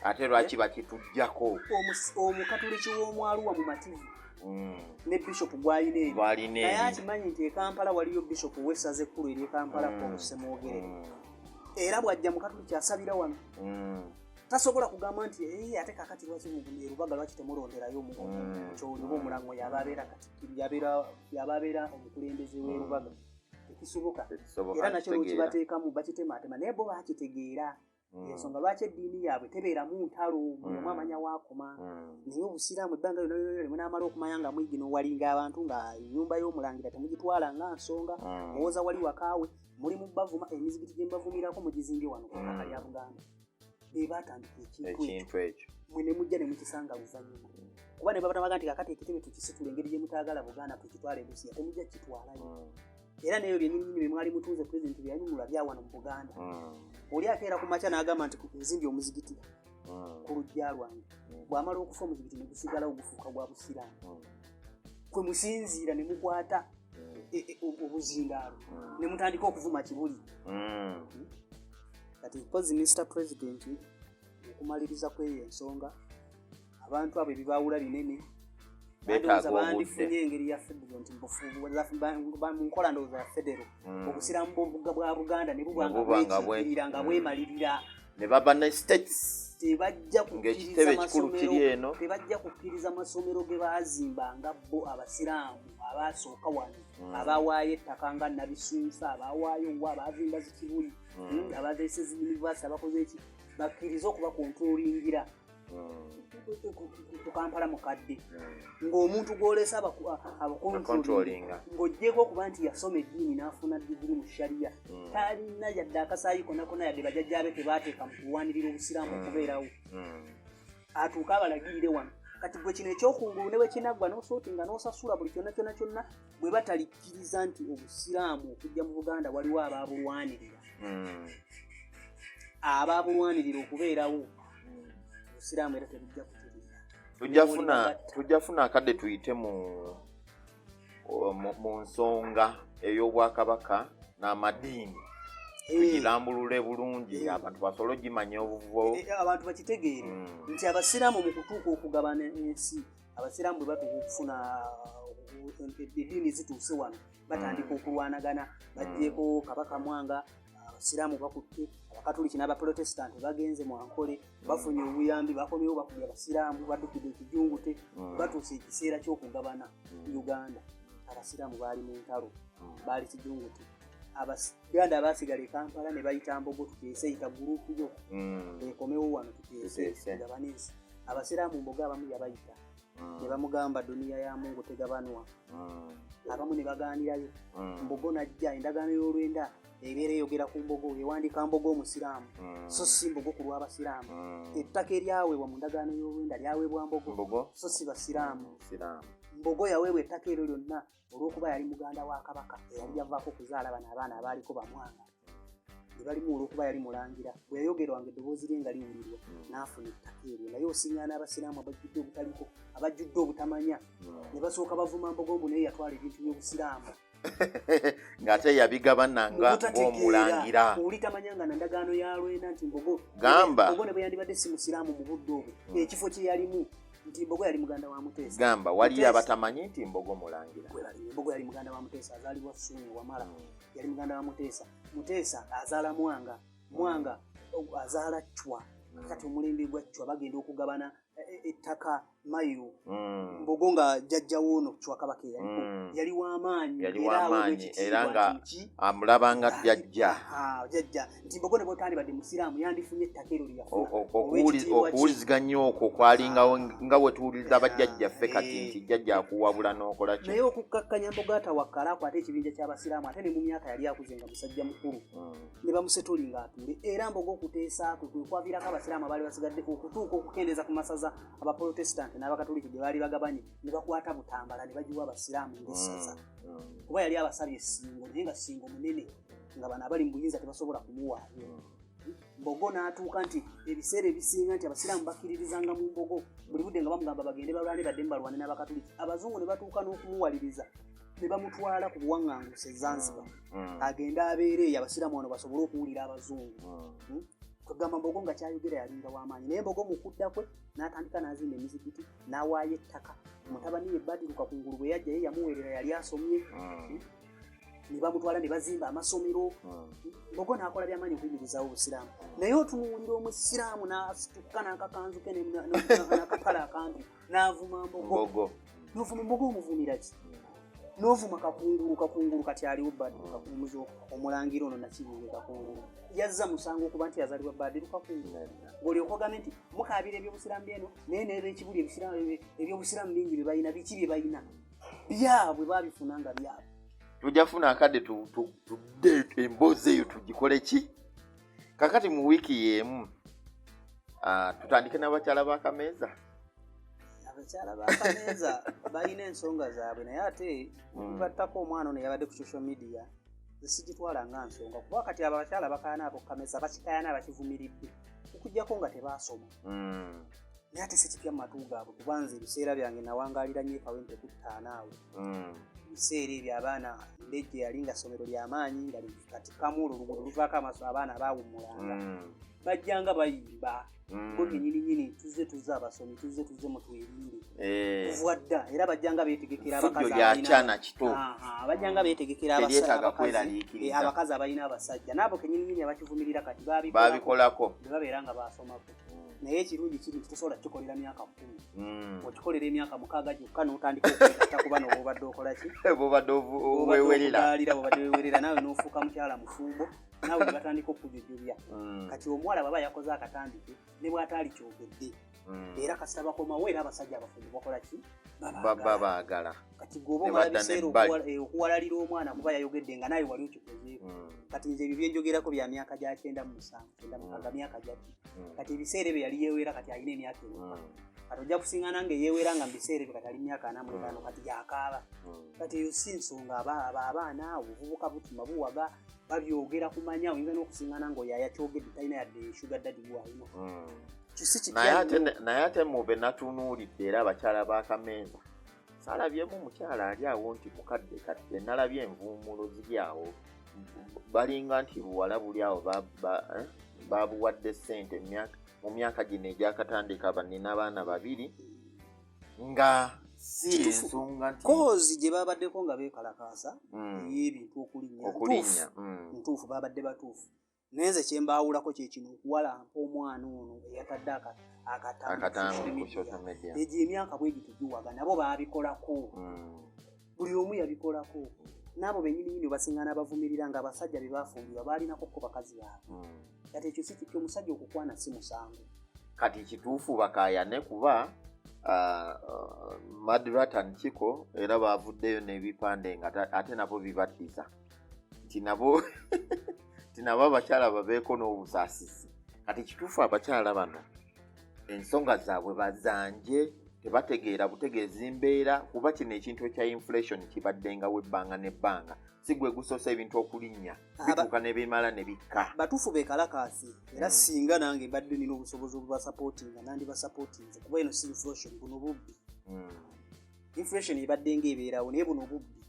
ate lwaki bakitujjako omukatuliki w'omwaluwa mu Mativu ne Bishop gwalina naye akimanyi nti e Kampala waliyo Bishop w'essaza ekkulu eri e Kampala Paul Ssemwogere era bw'ajja mukatuliki asabira wano tasobola kugamba nti ate kakati lwaki Rubaga lwaki temulonderayo kyoliba omulango yababeera omukulembeze w'e Rubaga tekisoboka era nakyo lwekibateekamu bakitematema naye bo bakitegeera ensonga lwaki eddiini yaabwe tebeeramu ntalo buli omu amanya waakoma naye obusiraamu ebbanga lyonna limwe n'amala okumanya nga mwigino walinga abantu nga ennyumba y'omulangira temugitwala nga nsonga owooza wali wakaawe muli mu bavuma emizigiti gye mbavumirako mugizimbye wano ku ttaka lya Buganda be baatandika ekintu ekyo mwe ne mujja ne mukisanga luvannyuma kuba ne babatamaga nti kakati ekitebe tukisitula engeri gye mutaagala Buganda tukitwale Busia temujja kitwalayo era nayo byennyini bye mwali mutuuze pulezidenti bye yanunula bya wano mu Buganda oli akeera ku makya n'agamba nti nzimbye omuzigiti ku lujja lwange bw'amala okufa omuzigiti ne gusigalawo gufuuka gwa busiraamu kwe musinziira ne mukwata obuzindaalo ne mutandika okuvuma kibuli kati mpozi Mr. President okumaliriza kw'eyo ensonga abantu abo ebibaawula binene beetaaga bandifunye engeri ya federal nti mu nkola ndowooza ya federal obusiraamu bwa Buganda ne bubanga bwekirira nga bwemalirira ne baba ne states tebajja kukkiriza amasomero ge baazimba nga bo abasiraamu abaasooka wano abawaayo ettaka nga Nabisunsa abawaayo wa abaazimba zikibuli abazeeseza university abakoze eki bakkiriza okubakontrolingira ku Kampala mukadde ng'omuntu gw'olesa abakontrolinga ng'oggyeko okuba nti yasoma eddiini n'afuna digiri mu sharia talina yadde akasaayi konakona yadde bajjajjaabe tebaateeka mu kulwanirira obusiraamu okubeerawo atuuka abalagirire wano kati bwe kino ekyokungulu ne bwe kinaggwa n'osootinga n'osasula buli kyonna bwe batalikkiriza nti obusiraamu okujja mu Buganda waliwo abaabulwanirira okubeerawo obusiraamu era tebujja kukkiriza tujja funa akadde tuyite mu nsonga ey'obwakabaka n'amadiini tugirambulule bulungi abantu basobole ogimanya obuvo abantu bakitegeere nti abasiraamu mu kutuuka okugabana ensi abasiraamu bwe batuuka okufuna eddiini zituuse wano batandika okulwanagana baggyeko kabaka Mwanga abasiraamu bakutte abakatoliki n'abaprotestant bagenze mu Ankole bafunye obuyambi bakomyewo bakubye abasiraamu baddukidde ekijungute batuuse ekiseera ky'okugabana Uganda abasiraamu baali mu ntalo baali kijungute Abaganda abaasigala e Kampala ne bayita Mbogo tuteese yita gurupu yo ekomewo wano tuteese gabanizi abasiraamu Mbogo abamu yabayita ne bamugamba duniya ya Mungu tegabanwa. Abamu ne bagaanirayo. Mbogo najja endagaano y'olwenda ebeera eyogera ku mbogo ewandika mbogo omusiraamu so si mbogo ku lw'abasiraamu. Ettaka eryaweebwa mu ndagaano y'olwenda lyaweebwa mbogo so si basiraamu. Mbogo yaweebwa ettaka eryo lyonna olw'okuba yali muganda wa kabaka eyali yavaako kuzaala bano abaana abaaliko bamwanga ne balimu olw'okuba yali mulangira. Bwe yayogerwanga eddoboozi lye nga liwulirwa n'afuna ettaka eryo. Naye osiŋŋaana abasiraamu abajjudde obutaliko abajjudde obutamanya ne basooka bavuma mbogo mbu naye yatwala ebintu by'obusiraamu ng'ate yabigabana ng'omulangira. Oli tamanya nga nandagaano ya Lwenda nti mbogo ne bwe yandibadde si musiraamu mu budde obwo ekifo kye yalimu nti mbogo yali muganda wa Muteesa. Gamba wali abatamanyi nti mbogo mulangira. Mbogo yali muganda wa Muteesa azaalibwa Ssuuna Wamala. Yali muganda wa Muteesa. Muteesa azaala Mwanga. Mwanga azaala Chwa. Kati omulembe gwa Chwa bagenda okugabana ettaka Mayo. Mbogo nga jjajja woono Chwa kabaka yali w'amaanyi era nga amulabanga jjajja. Jjajja nti mbogo ne bw'otandi badde musiraamu yandifunye ettaka eryo lyafuna. Okuwuliziganya okwo kwalingawo nga bwe tuwuliriza bajjajjaffe kati nti jjajja akuwabula n'okola ki. Naye okukkakkanya mbogo atawakkala akwate ekibinja ky'abasiraamu ate ne mu myaka yali akuze nga musajja mukulu ne bamusetuli ng'atuule. Era mbogo okuteesa kwe kwaviirako abasiraamu abaali basigadde okutuuka okukendeeza ku masaza abaprotestant n'abakatoliki gye baali bagabanye ne bakwata butambala ne bagiwa abasiraamu ng'essaza. Kuba yali abasabye essingo naye nga ssingo munene nga bano abali mu buyinza tebasobola kumuwaayo. Mbogo n'atuuka nti ebiseera ebisinga nti abasiraamu bakkiririzanga mu mbogo buli budde nga bamugamba bagende balwane badde mbalwane n'abakatoliki. Abazungu ne batuuka n'okumuwaliriza ne bamutwala ku buwaŋŋanguse Zanzibar agende abeere eyo abasiraamu wano basobole okuwulira abazungu. Kugamba mbogo nga kyayogera yalinga w'amaanyi. Naye mbogo mu kudda kwe n'atandika n'azimba emizikiti n'awaayo ettaka. Mutabani ye Badru Kakungulu bwe yajja ye yamuweerera yali asomye ne bamutwala ne bazimba amasomero. Mbogo n'akola by'amaanyi okuyimirizawo obusiraamu. Naye otunuulira omusiraamu n'asituka n'akakanzu ke n'akapala akampi n'avuma mbogo. N'ovuma mbogo omuvumira ki? N'ovuma Kakungulu kati aliwo Badru Kakungulu omulangira ono Nakibinge Kakungulu. Yazza musango okuba nti yazaalibwa Badru Kakungulu. Ng'olyoka ogambe nti mukaabira ebyobusiraamu byeno naye n'ebekibuli ebyobusiraamu bingi bye balina biki bye balina byabwe baabifuna nga byabwe. Tujafuna akadde tudde emboozi eyo tugikole ki? Kakati mu wiiki y'emu tutandike n'abakyala b'akameeza. Abakyala b'akameeza balina ensonga zaabwe naye ate battako omwana ono yabadde ku social media zikitwala nga nsonga kuba kati abakyala bakaana abo kukameeza bakikayaana bakivumiridde okuggyako nga tebaasoma. Naye ate si kipya mu matu gaabwe kuba nze ebiseera byange nawangaalira nnyo Kawempe ku ttaanaawe. Ebiseera ebyo abaana ndejje yali nga ssomero ly'amaanyi nga kati kamu oluguudo luvaako amaaso abaana baawummulanga bajjanga bayimba bo kenyininyini tuzze abasomi tuzze mutwerinde kuva dda era bajjanga beetegekera bajjanga beetegekera abakazi abalina abasajja n'abo kenyininyini abakivumirira kati babikolako babeera nga baasomako. Naye ekirungi kiri tosobola kikolera myaka 10 okikolera emyaka 6 gyokka n'otandika okuta kuba n'obadde okola ki bw'obadde wewewerera naawe n'ofuuka mukyala mufumbo naawe batandika okujujubya. Kati omuwala baba yakoze akatandike ne bw'ataali kyogedde era kasita bakomawo era abasajja abafumbo bakola ki babaagala. Kati gwoba omala biseera okuwalalira omwana kuba yayogedde nga nawe wali okikozeeko. Kati nze ebyo byenjogerako bya myaka gya 97 myaka gyaddi. Kati ebiseera ebyo yali yeewera kati alina emyaka 1. Kati ojja kusiŋŋaana ng'eyeewera nga mu biseera ebyo kati ali myaka 45 kati gyakaaba. Kati eyo si nsonga abaana obuvubuka butuma buwaga babyogera kumanya oyinza n'okusiŋŋaana ng'oyo akyogedde talina yadde sugar daddy bw'alina. Naye ate mube natunuulidde era abakyala b'akameeza saalabyemu mukyala ali awo nti mukadde kati nalabye envuumulo ziri awo balinga nti buwala buli awo babuwadde ssente mu myaka gino egyakatandika bannina abaana 2 nga si ensonga nti kozi gye babaddeko nga beekalakaasa ey'ebintu okulinnya ntuufu babadde batuufu. Naye nze kye mbaawulako kye kino okuwalampa omwana ono eyatadde akatambu ku social media. Egyo emyaka bwe gitugiwaga nabo baabikolako buli omu yabikolako. N'abo bennyini basiŋŋaana bavumirira nga abasajja be baafumbirwa baalinako ko bakazi baabwe. Kati ekyo si kipya omusajja okukwana si musango. Kati kituufu bakaayane kuba Madratan Chiko era bavuddeyo n'ebipande nga ate nabo bibaddiza nti nabo abakyala babeeko n'obusaasisi. Kati kituufu abakyala bano ensonga zaabwe bazanje tebategeera butegeezi mbeera, kuba kino ekintu ekya inflation kibaddengawo ebbanga n'ebbanga, si gwe gusoose ebintu okulinnya bituuka ne bimala ne bikka. Batuufu beekalakaasi era singa nange mbadde nina obusobozi obubasapootinga nandibasapootinze, kuba eno si inflation, buno bubbi. Inflation ebadde ng'ebeerawo naye buno bubbi.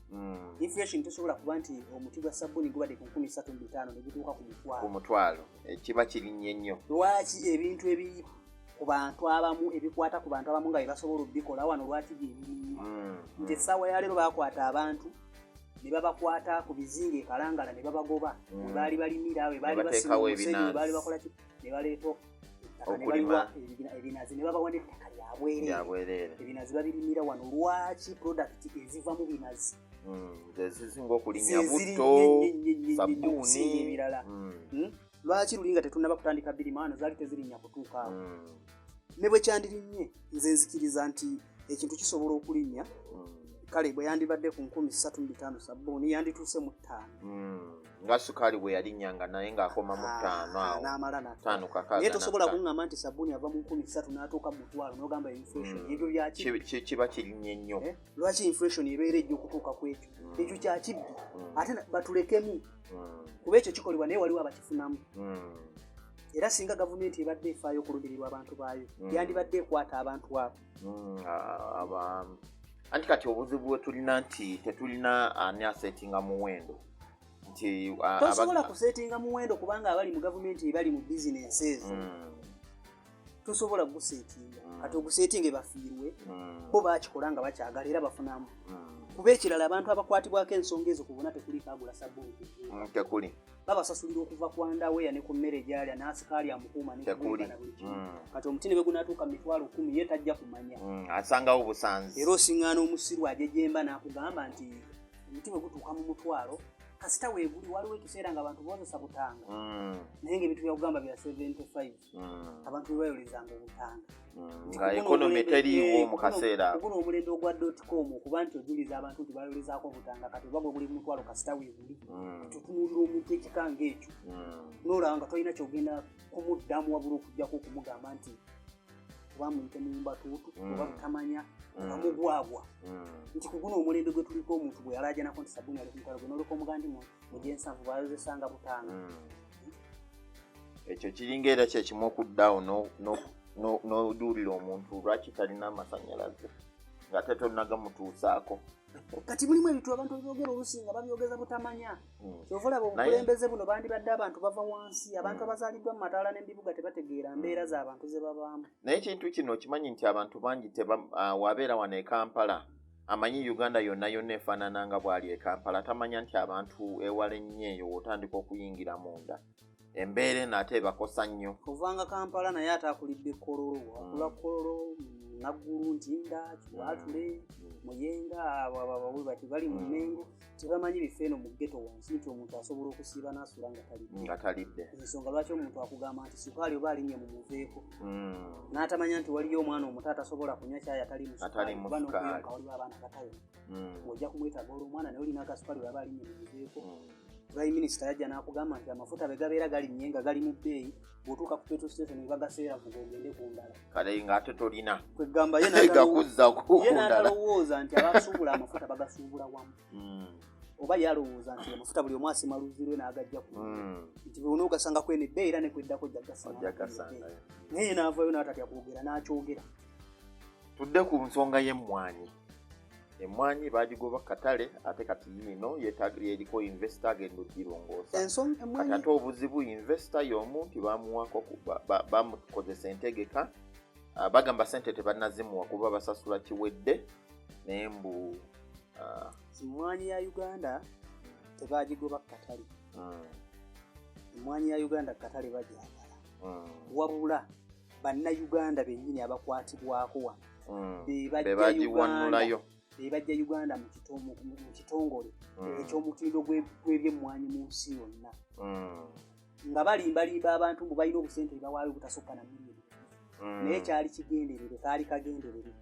Inflation tosobola kuba nti omuti gwa sabbuuni gubadde ku 3,500 ne gutuuka ku mutwalo. Kiba kirinnye nnyo. Lwaki ebintu ebiri ku bantu abamu ebikwata ku bantu abamu nga bye basobola obikola wano lwaki byebirinnye? Nti essaawa ya leero baakwata abantu ne babakwata ku bizinga ekalangala ne babagoba we baali balimira, we baali basima omusenyu, we baali bakola ki, ne baleeta ettaka ne baliwa ebinazi ne babawa n'ettaka lyabwereere. Ebinazi babirimira wano. Lwaki product eziva mu binazi zezisinga okulinnya butto, sabbuuni ebirala? Lwaki lulinga tetunnaba kutandika birima wano zaali tezirinnya kutuuka awo? Ne bwe kyandirinnye nze nzikiriza nti ekintu kisobola okulinnya, kale bwe yandibadde ku 3,500 sabbuuni yandituuse mu 5. Nga sukaali bwe yalinnyanga naye ng'akoma mu 5 awo n'amala ttaano kakaaga. naye tosobola kuŋŋamba nti sabbuuni ava mu 3,000 n'atuuka mu mutwalo n'ogamba inflation. Ebyo byaki kiba kirinnye nnyo. Lwaki inflation ebeera ejja okutuuka ku ekyo? Ekyo kya kibbi. Ate batulekemu kuba ekyo kikolebwa naye waliwo abakifunamu. Era singa gavumenti ebadde efaayo okulumirirwa abantu baayo yandibadde ekwata abantu abo. Anti kati obuzibu bwe tulina nti tetulina ani asetinga muwendo. Nti tosobola kusetinga muwendo kubanga abali mu gavumenti ebali mu bizinensi ezo tosobola gusetinga. Kati ogusetinge bafiirwe bo bakikola nga bakyagala era bafunamu. Kuba ekirala abantu abakwatibwako ensonga ezo kubona tekuliko agula sabbuuni tekuli, babasasulira okuva ku andaweya ne ku mmere gyalya n'asikaali amukuuma nekuli. Kati omuti ne bwe gunaatuuka mu 10,000 ye tajja kumanya, asangawo busanzi. era osiŋŋaana omusiru ajejemba n'akugamba nti omuti bwe gutuuka mu 1,000 kasita weeguli. Waliwo ekiseera nga abantu bozesa butanga naye ng'ebintu byakugamba bya 75 abantu bwe bayolezanga obutanga nga ekonomi teriiwo mu kaseera. Guno omulembe ogwa .com okuba nti ojuliza abantu nti bayolezaako obutanga, kati oba buli 1,000 kasita weeguli tutunuulira omuntu ekikanga ekyo n'olaba nga tolina kyogenda kumuddamu wabula okugjako okumugamba nti oba muyite muyimba tuutu oba butamanya nga mugwagwa nti ku guno omulembe gwe tuliko omuntu bwe yalaajanako nti sabbuuni ali ku mutwalo gwe n'oleka omugandi mu gyensanvu bayozesanga butanga. Ekyo kiringa era kyekimu okuddaawo n'oduulira omuntu lwaki talina amasannyalaze nga tetonagamutuusaako. Kati mulimu ebintu abantu ebyogera oluusi nga babyogeza butamanya. Kyova olaba obukulembeze buno bandibadde abantu bava wansi, abantu abazaaliddwa mu mataala n'ebibuga tebategeera mbeera z'abantu ze babaamu. Naye ekintu kino okimanyi nti abantu bangi wabeera wano e Kampala amanyi Uganda yonna efaanana nga bw'ali e Kampala, tamanya nti abantu ewala ennyo eyo otandika okuyingira munda embeera eno ate ebakosa nnyo. Kuvanga Kampala naye ate akulidde Kololo, akula Kololo, Naggulu, Ntinda, Kiwatule, Muyenga, abo bati bali mu Mengo tebamanyi bifo eno mu ghetto wansi nti omuntu asobola okusiiba n'asula nga talidde. Ensonga lwaki omuntu akugamba nti sukaali oba alinnye mu muveeko n'atamanya nti waliyo omwana omuto atasobola kunywa caayi atali mu sukaali oba n'okuyonka waliwo abaana batayona ng'ojja kumwetaaga olw'omwana naye olina akasukaali bw'aba alinnye mu muveeko. Prime Minister yajja n'akugamba nti amafuta be gabeera galinnye nga gali mu bbeeyi bw'otuuka ku petrol station ne bagaseera ku ng'ogende ku ndala. Kale ng'ate tolina kwegamba ye n'atalowooza nti abasuubula amafuta bagasuubula wamu. Oba yalowooza nti amafuta buli omu asima luzirwe n'agajja ku nti bwe onoogasanga kweno ebbeeyi era ne kweddako jjaggasanga. Naye n'avaayo n'atatya kwogera n'akyogera. Tudde ku nsonga y'emmwanyi. Emmwanyi baagigoba katale ate kati yino yeetaagira eriko investor agenda ogirongoosa. Kati ate obuzibu investor y'omu nti bamuwako bamukozesa entegeka bagamba sente tebannazimuwa kuba basasula kiwedde naye mbu emmwanyi ya Uganda tebaagigoba katale. Emmwanyi ya Uganda katale bagyagala wabula bannayuganda bennyini abakwatibwako wano be bagiwanulayo bajja Uganda mu kitongole eky'omutindo gw'ebyemmwanyi mu nsi yonna nga balimbalimba abantu mbu balina obusente bawaayo butasukka na milioni naye kyali kigenderere kaali kagenderere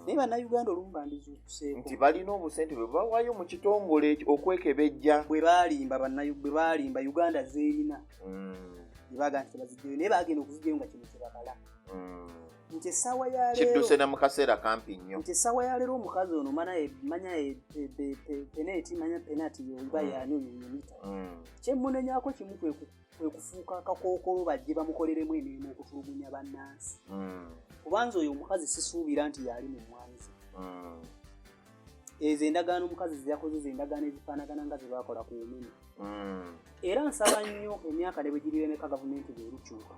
naye bannayuganda olumu bandizuukuseeko nti balina obusente bwe bawaayo mu kitongole okwekebejja bwe baalimba uganda zeerina nebaga nti tebazijjayo naye bagenda okuzijjayo nga kino kyebagala nti essaawa ya leero kidduse ne mu kaseera kampi nnyo nti essaawa ya leero omukazi ono manya peneti manya penati oba yaani oyuyimita kyemmunenyaako kimu kwe kufuuka akakookolo bajje bamukoleremu emirimu okutulugunya bannansi kubanza oyo omukazi sisuubira nti yali mu mwanzi ezo endagaano omukazi zeyakoze zendagaano ezifaanagana nga zebakola ku umene era nsaba nnyo emyaka ne bwe giri emeka gavumenti bwerukyuka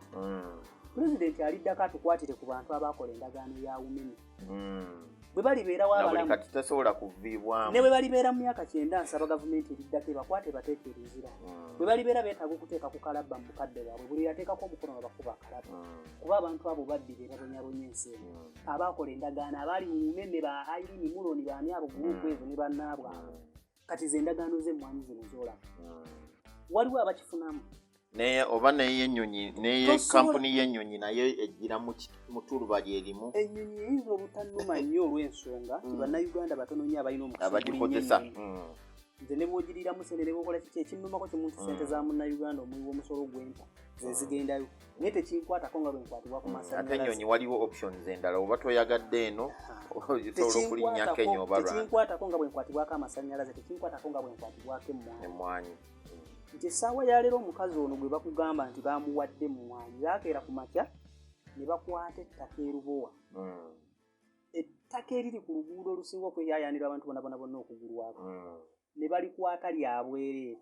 pulezidenti aliddako atukwatire ku bantu abakola endagaano ya umene bwe balibeera wabalamu kati tasobola kuviibwamu ne bwe balibeera mu myaka 9 nsaba gavumenti eriddako ebakwate bateekerezera bwe balibeera beetaaga okuteeka ku kalabba mu bukadde bwabwe buli yateekako omukono nga bakuba akalabba kuba abantu abo baddira babonyabonya ensi eno abakola endagaano abaali mu umene ba Irene Muloni baani abo gurupu ezo ne bannaabwe abo kati ze endagaano z'emmwanyi zino zoolaba waliwo abakifunamu naye oba naye ennyonyi naye kampuni y'ennyonyi nayo ejjira mu tuluba lyerimu ennyonyi eyinza obutannuma nnyo olw'ensonga nti bannayuganda batono nnyo abalina abagikozesa nze ne bwogiriramu sente ne bwokola kiki ekinnumako kimuntu sente za munnayuganda omuliwo omusolo gw'empa zezigendayo naye tekinkwatako nga bwenkwatibwa ku masannyalaze ate ennyonyi waliwo options endala oba toyagadde eno osobola okulinnya Kenya oba Rwanda tekinkwatako nga bwenkwatibwako amasannyalaze tekinkwatako nga bwenkwatibwako emmwanyi nti essaawa ya leero omukazi ono gwe bakugamba nti bamuwadde mmwanyi baakeera ku makya ne bakwata ettaka erubowa ettaka eriri ku luguudo olusinga okweyaayaanirwa abantu bonna okugulwako ne balikwata lya bwereere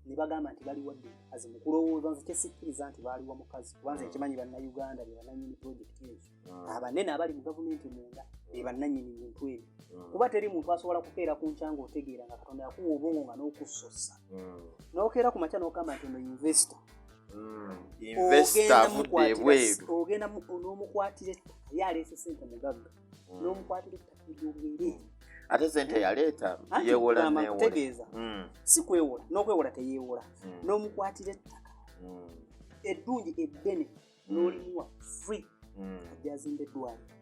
ne bagamba nti baliwadde mukazi mu kulowooza nze kyesikkiriza nti baaliwa mukazi kubanza ekimanyi bannayuganda be bannannyini pulojekiti ezo abanene abali mu gavumenti munda be bannannyini bintu ebyo kuba teri muntu asobola kukeera ku nkyanga otegeera nga katonda yakuwa obwongo nga n'okussossa n'okeera ku makya n'okamba nti ono investor ogenda n'omukwatira ettaka ye aleese sente mugagga n'omukwatira ettaka eryobwereere ate sente yaleeta yeewola neewola si kwewola n'okwewola teyeewola n'omukwatira ettaka eddungi eddene n'olimuwa free ajja azimba eddwaliro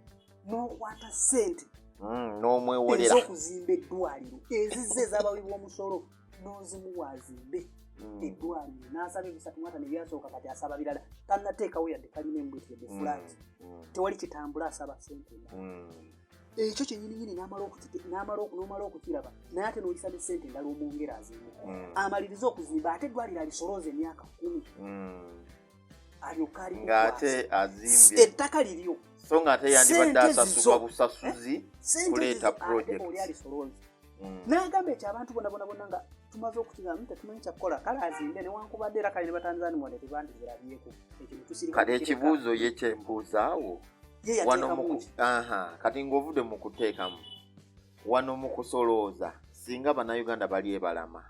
n'okwata sente n'omwewolera ez'okuzimba eddwaliro ezizze ez'abawibwa omusolo n'ozimuwa azimbe eddwaliro n'asaba ebisatu mwata ne byasooka kati asaba birala tannateekawo yadde kalina embwetiredde fulaati tewali kitambula asaba sente ekyo kyenyininyini n'amala okukiraba naye ate n'oyisa ne sente endala omwongera azimbe amaliriza okuzimba ate eddwaliro alisolooza emyaka 10 alyoka ali ng'ate azimbye ettaka liryo so ng'ate yandibadde asasulwa busasuzi kuleeta project oli alisolooza n'agamba ekyo abantu bonna nga tumaze okukigamba tetumanyi kyakukola kale azimbe newankubadde era kale ne batanzania wadde tebandizirabyeko ekyo tusirika kati ekibuuzo ye kyembuuzaawo wano kati ng'ovudde mu kuteekamu wano mu kusolooza singa bannayuganda bali ebalama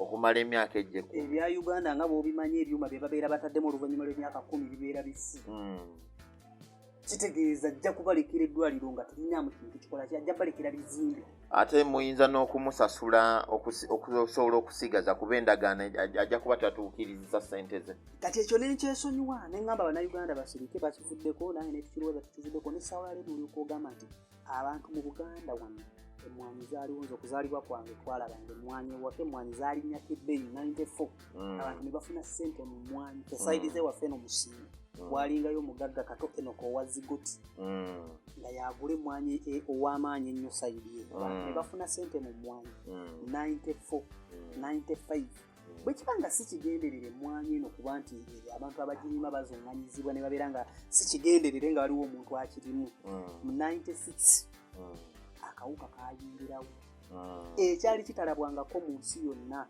okumala emyaka ejjeku ebya Uganda nga bw'obimanyi ebyuma bye babeera bataddemu oluvannyuma lw'emyaka 10 bibeera bifu kitegeeza ajja kubalekera eddwaliro nga tulinamu kintu kikola kyajja balekera bizimbe ate muyinza n'okumusasula okusobola okusigaza kuba endagaano ajja kuba tatuukiriza ssente ze kati ekyo nenkyesonyiwa neŋŋamba bannayuganda basirike bakivuddeko naye netukirowooza tukivuddeko n'essaawa yaleero olyoka ogamba nti abantu mu Buganda wano emmwanyi zaaliwo nze okuzaalibwa kwange twalabanga emmwanyi ewaffe emmwanyi zaalinnyako ebbeeyi 94 abantu ne bafuna ssente mu mmwanyi tesaidize waffe eno musinga bwalingayo omugagga kato enoko owa zigoti nga yagula emmwanyi ow'amaanyi ennyo sayidi ye ne bafuna ssente mu mmwanyi 94 95 bwe kiba nga si kigenderere emmwanyi eno kuba nti abantu abagirima bazoŋŋanyizibwa ne babeera nga si kigenderere nga waliwo omuntu akirimu mu 96 akawuka kayingirawo ekyali kitalabwangako mu nsi yonna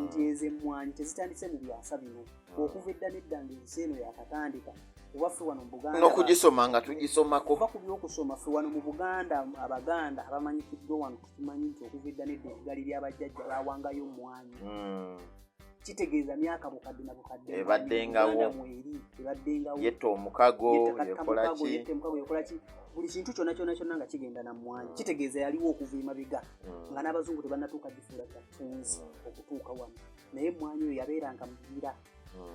nti ezo emmwanyi tezitandise mu byasa bino okuva edda nedda ng'ensi eno yakatandika kuba ffe wano mu Buganda n'okugisoma nga tugisomako kuba ku by'okusoma ffe wano mu Buganda Abaganda abamanyikiddwa wano tukimanyi nti okuva edda nedda ebigali by'abajjajja bawangayo emmwanyi kitegeeza myaka bukadde na bukadde ebaddengawo yetta omukago yekola ki buli kintu kyonna nga kigenda na mmwanyi kitegeeza yaliwo okuva emabega nga n'abazungu tebannatuuka gifuula kyatunzi okutuuka wano naye emmwanyi oyo yabeeranga mubira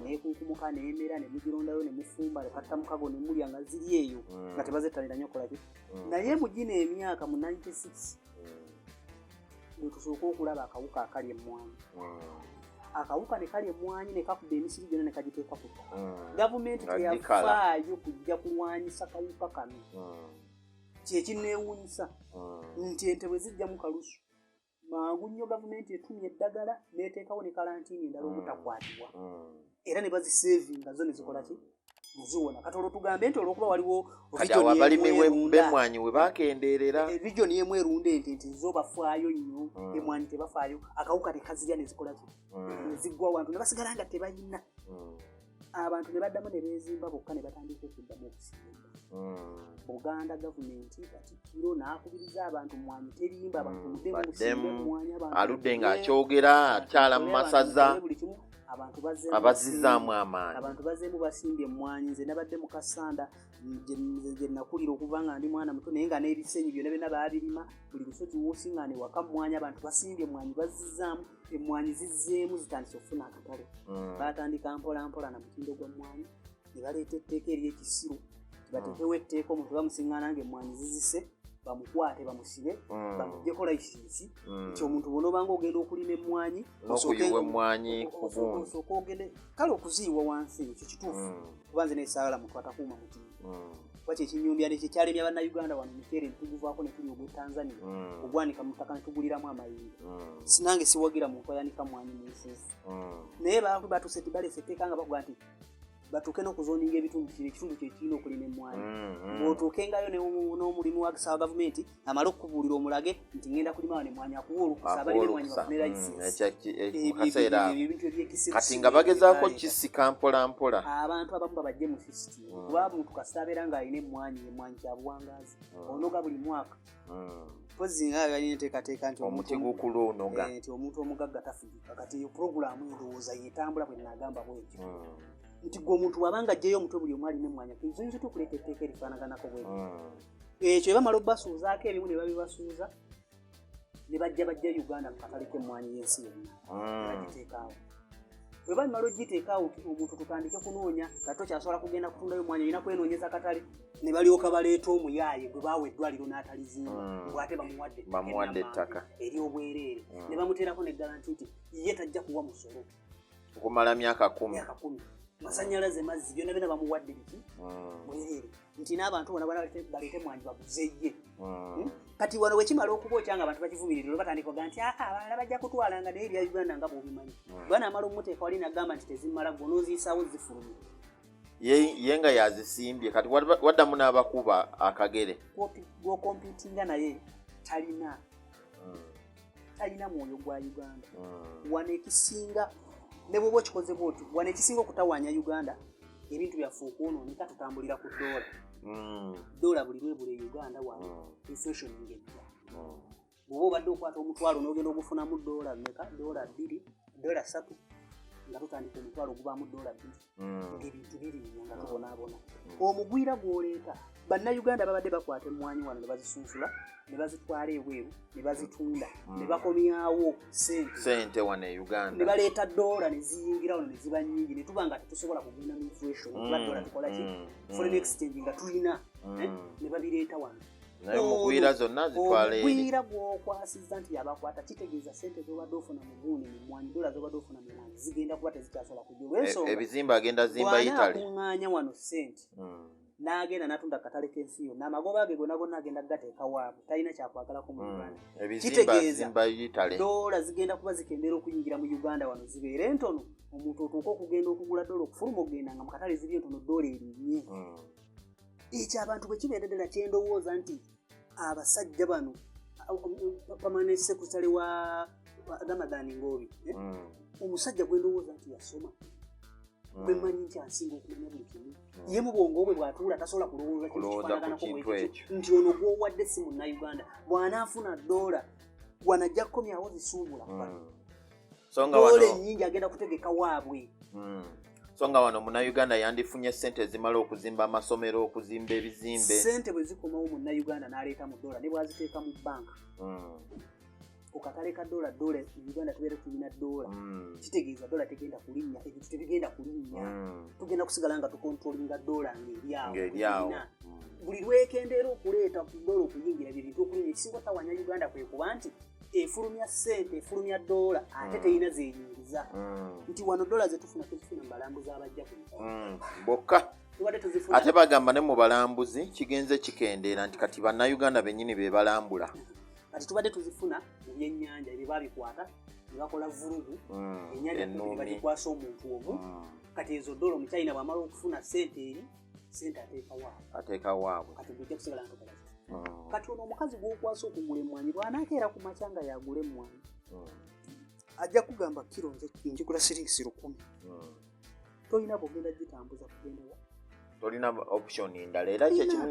nekunkumuka neemera ne mugirondayo ne mufumba lekatta mukago ne mulya nga ziri eyo nga tebazettanira nnyo kola ki naye mu gino emyaka mu 96 bwe tusooka okulaba akawuka akali emmwanyi akawuka ne kali emmwanyi ne kakuba emisiri gyonna ne kagiteeka ku gavumenti teyafaayo kujja kulwanyisa kawuka kano kyekineewuunyisa nti ente bwe zijja mu kalusu mangu nnyo gavumenti etumya eddagala n'eteekawo ne kalantiini endala obutakwatibwa era ne baziseevinga zo ne zikola ki neziwona kati olwo tugambe nti olwokuba waliwo abalimi b'emmwanyi we bakendeerera region y'emu erunda ente nti zo bafaayo nnyo emmwanyi tebafaayo akawuka tekazirya ne zikola ki ne ziggwa abantu ne basigala nga tebayina abantu ne baddamu ne beezimba bokka ne batandika okuddamu okusimba Buganda gavumenti Katikkiro n'akubiriza abantu mmwanyi terimba abantu mudde musimbe emmwanyi abantu aludde ng'akyogera akyala mu masaza abantu abazzizaamu amaanyi abantu bazzeemu basimbye emmwanyi nze nabadde mu Kasanda gye nakulira okuva nga ndi mwana muto naye nga n'ebisenyi byonna byonna baabirima buli lusozi w'osiŋŋaana ewaka mmwanyi abantu basimbye emmwanyi bazizzaamu emmwanyi zizzeemu zitandise okufuna akatale baatandika mpola mpola na mutindo gw'emmwanyi ne baleeta etteeka ery'ekisiru bateekewo etteeka omuntu bamusiŋŋaana ng'emmwanyi zizise bamukwate bamusibe bamuggyeko layisinsi nti omuntu bona obanga ogenda okulima emmwanyi n'okuyiwa emmwanyi ku bundi osooka ogende kale okuziyiwa wansi ekyo kituufu kuba nze neesaagala muntu atakuuma mutindo kuba kyekinyumbya nekyo kyalemya bannayuganda wano mukeere netuguvaako ne tuli ogw'etanzania ogwanika mu ttaka ne tuguliramu amayinja sinange siwagira muntu ayanika mmwanyi mu nfuufu naye batuse balese etteeka nga bakuga nti batuuke n'okuzoninga ebitundu kyekirina okulima emmwanyi bw'otuukengayo n'omulimu wa gavumenti amale okukubuulira omulage nti ngenda kulima wano emmwanyi akuwa olukusa abalima emmwanyi bafune layisinsi ebintu ebyekisiru kati nga bagezaako kisika mpola mpola abantu abamu babajje mu fisiti kuba muntu kasita abeera ng'alina emmwanyi kyabuwangaazi onoga buli mwaka pozi nga yalina enteekateeka nti omuti gukuloonoga nti omuntu omugagga tafugika kati eyo purogulaamu endowooza yeetambula bwe nagamba bwekyo nti gwe omuntu wabanga ajjeyo omutwe buli omu alina emmwanyi tuyinza tukuleeta etteeka erifaanaganako bwekyo ekyo bamala obbasuuzaako ebimu ne babibasuuza ne bajja Uganda mu katale k'emmwanyi y'ensi yonna bagiteekaawo bwe bamala ogiteekaawo omuntu tutandike kunoonya kati tokyasobola kugenda kutundayo emmwanyi olina kwenoonyeza katale ne balyoka baleeta omuyaaye gwe baawa eddwaliro n'atalizimba bw'ate bamuwadde ettaka ery'obwereere ne bamuteerako ne garanti nti ye tajja kuwa musolo okumala myaka 10 masannyalaze mazzi byonna byonna bamuwadde biki bwereere nti n'abantu bona baleete emmwanyi baguze ye kati wano wekimala okuba okyanga abantu bakivumiririra batandika oga nti abaana bajja kutwalanga naye ebya Uganda nga bw'obimanyi bwana amala omuteeka wali nagamba nti tezimala gwe n'oziisaawo zifulumye ye nga yazisimbye kati waddamu n'abakuba akagere gwokompitinga naye talina mwoyo gwa Uganda wano ekisinga ne bw'oba okikoze bw'oti wano ekisinga okutawaanya Uganda ebintu byaffe okwonooneka tutambulira ku doola buli lwebula e Uganda wano inflation ng'ejja bw'oba obadde okwata omutwalo n'ogenda ogufunamu doola mmeka doola 2 doola 3 nga tutandika omutwalo ogubaamu doola 2 ng'ebintu birinnyo nga tubonaabona omugwira gw'oleeta bannayuganda babadde bakwata emmwanyi wano ne bazisunsula ne bazitwala ebweru ne bazitunda ne bakomyawo sente wano e Uganda ne baleeta doola ne ziyingira wano ne ziba nnyingi ne tuba nga tetusobola kugenda mu inflation kuba doola tukola ki foreign exchange nga tulina ne babireeta wano naye omugwira zonna zitwala eri omugwira gw'okwasizza nti yabakwata kitegeeza sente z'obadde ofuna mu guuni mu mmwanyi doola z'obadde ofuna mu mmwanyi zigenda kuba tezikyasobola kujja olw'ensonga ebizimba agenda zimba Italy bw'anaakuŋŋaanya wano sente n'agenda n'atunda akatale k'ensi yonna amagoba ge gonna gonna agenda gateeka waabwe talina kyakwagalako mu Uganda kitegeeza doola zigenda kuba zikendera okuyingira mu Uganda wano zibeere entono omuntu otuuka okugenda okugula doola okufuluma okugenda nga mu katale ziri entono doola erinnye ekyo abantu bwe kibeera ddala kyendowooza nti abasajja bano permanent secretary wa Ramadan Ngobi omusajja gwe ndowooza nti yasoma bwe mmanyi nti asinga okumanya buli kimu ye mu bwongo bwe bw'atuula tasobola kulowooza kifaanaganako bwekyo nti ono gw'owadde si munnayuganda bw'anaafuna doola wanajja kukomyawo zisuubula doola ennyingi agenda kutegeka waabwe so nga wano munnayuganda yandifunye ssente ezimala okuzimba amasomero okuzimba ebizimbe ssente bwe zikomawo munnayuganda n'aleeta mu doola ne bw'aziteeka mu bbanka okatale ka dola Uganda tubeera tulina dola kitegeeza dola tegenda kulinnya ebintu tebigenda kulinnya tugenda kusigala nga tukontrolinga dola ng'eryawo buli lwekendeera okuleeta dola okuyingira bye bintu okulinnya ekisinga otawanya Uganda kwe kuba nti efulumya ssente efulumya dola ate terina zeeyingiza nti wano dola zetufuna tuzifuna mu balambuzi abajja ku bokka ate bagamba ne mu balambuzi kigenze kikendeera nti kati bannayuganda bennyini be balambula kati tubadde tuzifuna mu byennyanja ebyo baabikwata ne bakola vulugu ennyanja bagikwasa omuntu omu kati ezo dola omukyayina bw'amala okufuna ssente eri ssente ateeka waabwe kati bujja kusigala ntokola kati ono omukazi gw'okwasa okugula emmwanyi bw'anaakeera ku makya nga yagula emmwanyi ajja kugamba kiro nze njigula siringi 10 tolina bwogenda gitambuza kugendawa tolina option ndala era kyekimu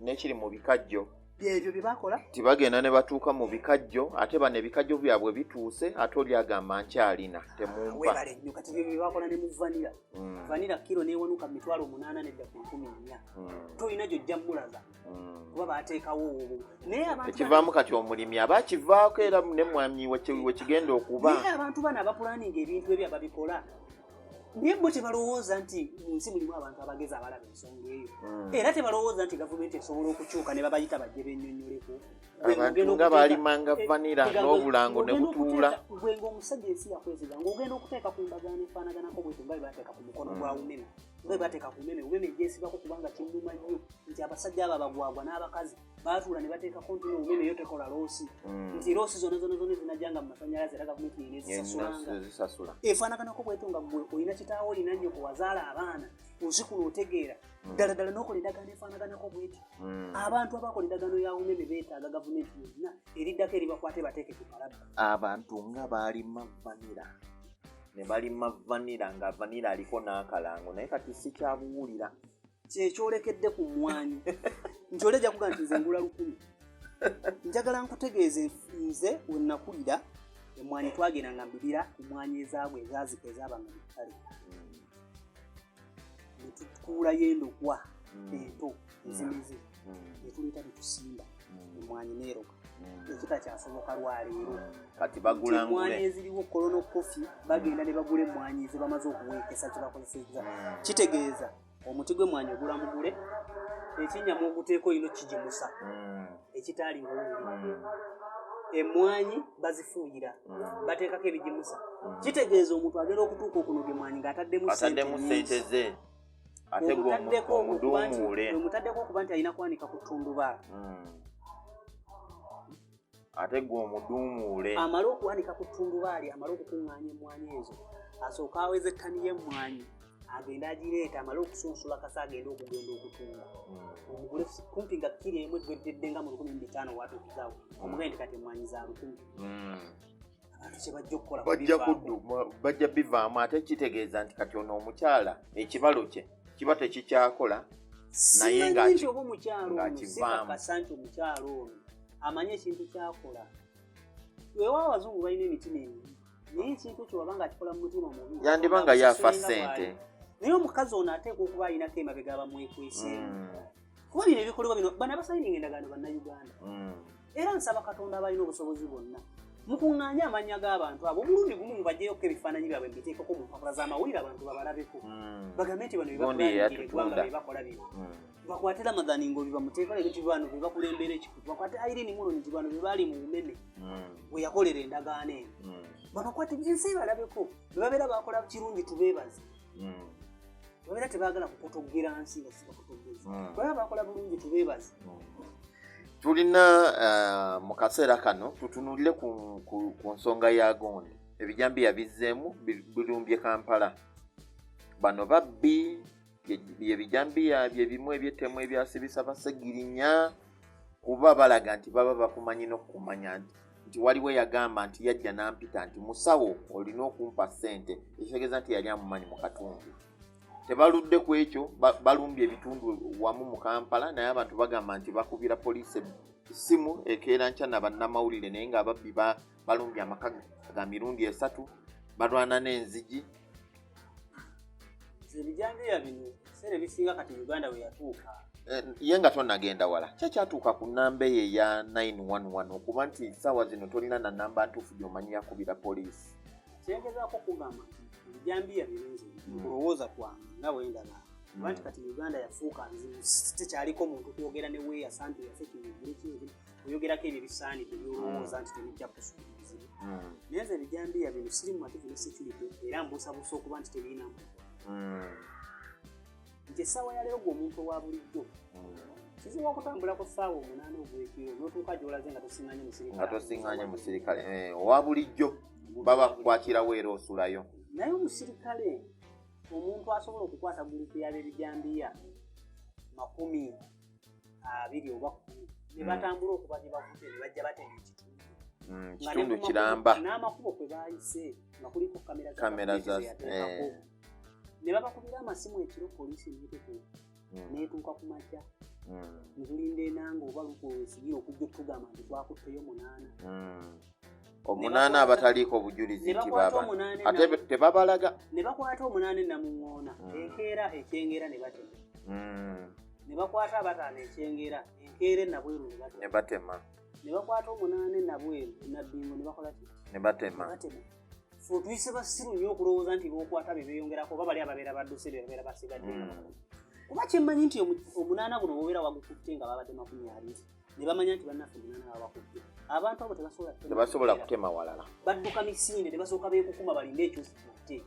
n'ekiri mu bikajjo ebyo bye bakola tibagenda ne batuuka mu bikajjo ate bano ebikajjo byabwe bituuse ate oli agamba nkyalina temumpa webale nnyo kati ebyo bye bakola ne mu vanira vanira kiro neewanuka 8 nedda ku 14 tolina gyojja mulaza kuba baateekawo obwo naye abantu ekivaamu kati omulimi aba akivaako era ne mwami we kigenda okuba naye abantu bano abapulaninga ebintu ebyo ababikola naye bo tebalowooza nti mu nsi mulimu abantu abagezi abalaba ensonga eyo era tebalowooza nti gavumenti esobola okukyuka ne babayita bajje bennyonnyoleko abantu nga balimanga vanira n'obulango ne butuula gwe ng'omusajja ensi yakwesiga ng'ogenda okuteeka ku ndagaano efaanaganako bwetyo nga bwe bateeka ku mukono gwa umeme nga bwe bateeka ku umeme gyesigako kubanga kinnuma nnyo nti abasajja abo abagwagwa n'abakazi baatuula ne bateekako nti umeme yo tekola loosi nti loosi zonna zinajjanga mu masanyalaze era gavumenti yine zisasulanga efaanaganako bwetyo nga gwe olina kitaawo olina nnyoko wazaala abaana ozikuno otegeera ddala n'okola endagaano efaanaganako bwetyo abantu abakola endagaano ya umeme beetaaga gavumenti yonna eriddako eribakwate bateeke ku kalaba abantu nga balima vanira ne balima vanira nga vanira aliko n'akalango naye kati si kyabuwulira kyekyolekedde ku mmwanyi nti olejja kuga nti nze ngula 10 njagala nkutegeeze nze wenakulira emmwanyi twagenda mbibira ku mmwanyi ezaabwe ezazika ezaabanga mu ttale ne tukuulayo endokwa ento ezimizi ne tuleeta ne tusimba emmwanyi neeroka ekita kyasoboka lwaleero kati bagula emmwanyi eziriwo kolono kofi bagenda ne bagula emmwanyi ze bamaze okuweekesa kye bakozesezza kitegeeza omuti gw'emmwanyi ogula mugule ekinnyama oguteeko ino kigimusa ekitaali ng'owuli emmwanyi bazifuuyira bateekako ebigimusa kitegeeza omuntu agenda okutuuka okunoga emmwanyi ng'ataddemu ssente ze ate gw'omudumuule omutaddeko okuba nti alina kwanika ku ttundubaala ate gw'omudumuule amale okuwanika ku ttundubaali amale okukuŋŋaanya emmwanyi ezo asooka aweza ettani y'emmwanyi agenda agireeta amale okusunsula kasa agenda okugenda okutunda omugule kumpi nga kiri emu eggweddedde nga mu 1500 watuukizaawo omugaye nti kati emmwanyi za 1000 abantu kye bajja okukola bajja bivaamu ate kitegeeza nti kati ono omukyala ekibalo kye kiba tekikyakola naye nti oba omukyalo ono sikakasa nti omukyalo ono amanye ekintu kyakola weewaawo abazungu balina emitima emibi naye ekintu kyo waba nga akikola mu mutima mubi yandiba nga yafa ssente naye omukazi ono ateeka okuba alinako emabega bamwekweseemu kuba bino ebikolebwa bino bano abasayininga endagaano bannayuganda era nsaba katonda abalina obusobozi bwonna mukuŋŋaanye amannya g'abantu abo omulundi gumu mubajjeyoko ebifaananyi byabwe mbiteekeko mu mpapula z'amawulire abantu babalabeko bagambe nti bano bebakulaingire eggwanga bebakola bino bakwate ramadhani ngobi bamuteekala ebintu bano bebakulembera ekikutu bakwate airini muno nti bano bebaali mu bumeme bwe yakolera endagaano eno babakwate ensi balabeko bebabeera bakola kirungi tubeebaze babeera tebaagala kukotoggera nsi nga sibakotogeza baba bakola bulungi tubeebaze tulina mu kaseera kano tutunulire ku nsonga ya Gonde ebijambiya bizzeemu bilumbye Kampala bano babbi ebijambiya bye bimu ebyettemu ebyasibisa basegirinya kuba balaga nti baba bakumanyi n'okumanya nti waliwo yagamba nti yajja n'ampita nti musawo olina okumpa ssente ekitegeeza nti yali amumanyi mu katundu tebaludde ku ekyo balumbye ebitundu wamu mu Kampala naye abantu bagamba nti bakubira poliisi essimu ekeera nkya na bannamawulire naye ng'ababbi balumbye amaka ga mirundi 3 balwana n'enzigi ebijambiya bino Sere bisinga kati Uganda we yatuuka. Ye nga tonnagenda wala kyakyatuuka ku nnamba eyo eya 911 okuba nti ssaawa zino tolina na nnamba ntuufu gy'omanyi yakubira poliisi. Kyengezaako kugamba nti ebijambiya birenze kulowooza kwange nga bwe ndaba. Kuba nti kati Uganda yafuuka nzibu tekyaliko muntu kwogera ne weeyasa nti yase kinigire kingi oyogerako ebyo bisaanidde byolowooza nti tebijja kusuubizibwa. Naye nze ebijambiya bino siri mumativu ne security era mbuusabuusa okuba nti tebirina muntu. Nti essaawa ya leero gw'omuntu owa bulijjo kizibu okutambula ku ssaawa 8 ogw'ekiro n'otuuka gy'olaze nga tosiŋŋaanye musirikale owa bulijjo baba kukwatirawo era osulayo. Naye omusirikale omuntu asobola okukwata gurupu y'ab'ebijambiya 20 oba 10 ne batambula okuba gye bavudde ne bajja batema kitundu kiramba n'amakubo kwe baayise nga kuliko kamera zateekako ne babakubira amasimu ekiro poliisi neetuuka ku makya ntulinda enanga oba lukwesigira okujja okutugamba nti twakutteyo 8 abataliiko bujulizi nti baba ate tebabalaga ne bakwata 8 namuŋŋoona enkeera ekyengera ne batema ne bakwata abataano ekyengera enkeera enabweru ne batema ne bakwata 8 nabweru nabbingo ne bakola ki ne batema. So tuyise basiru nnyo okulowooza nti bookwata bye beeyongerako oba bali ababeera badduse be babeera basigadde kuba kyemmanyi nti 8 guno bobeera wagukutte nga babadde 20 ne bamanya nti bannaffe 8 babakutte abantu abo tebasobola kutema walala badduka misinde ne basooka beekukuma balinde ekyusi kitte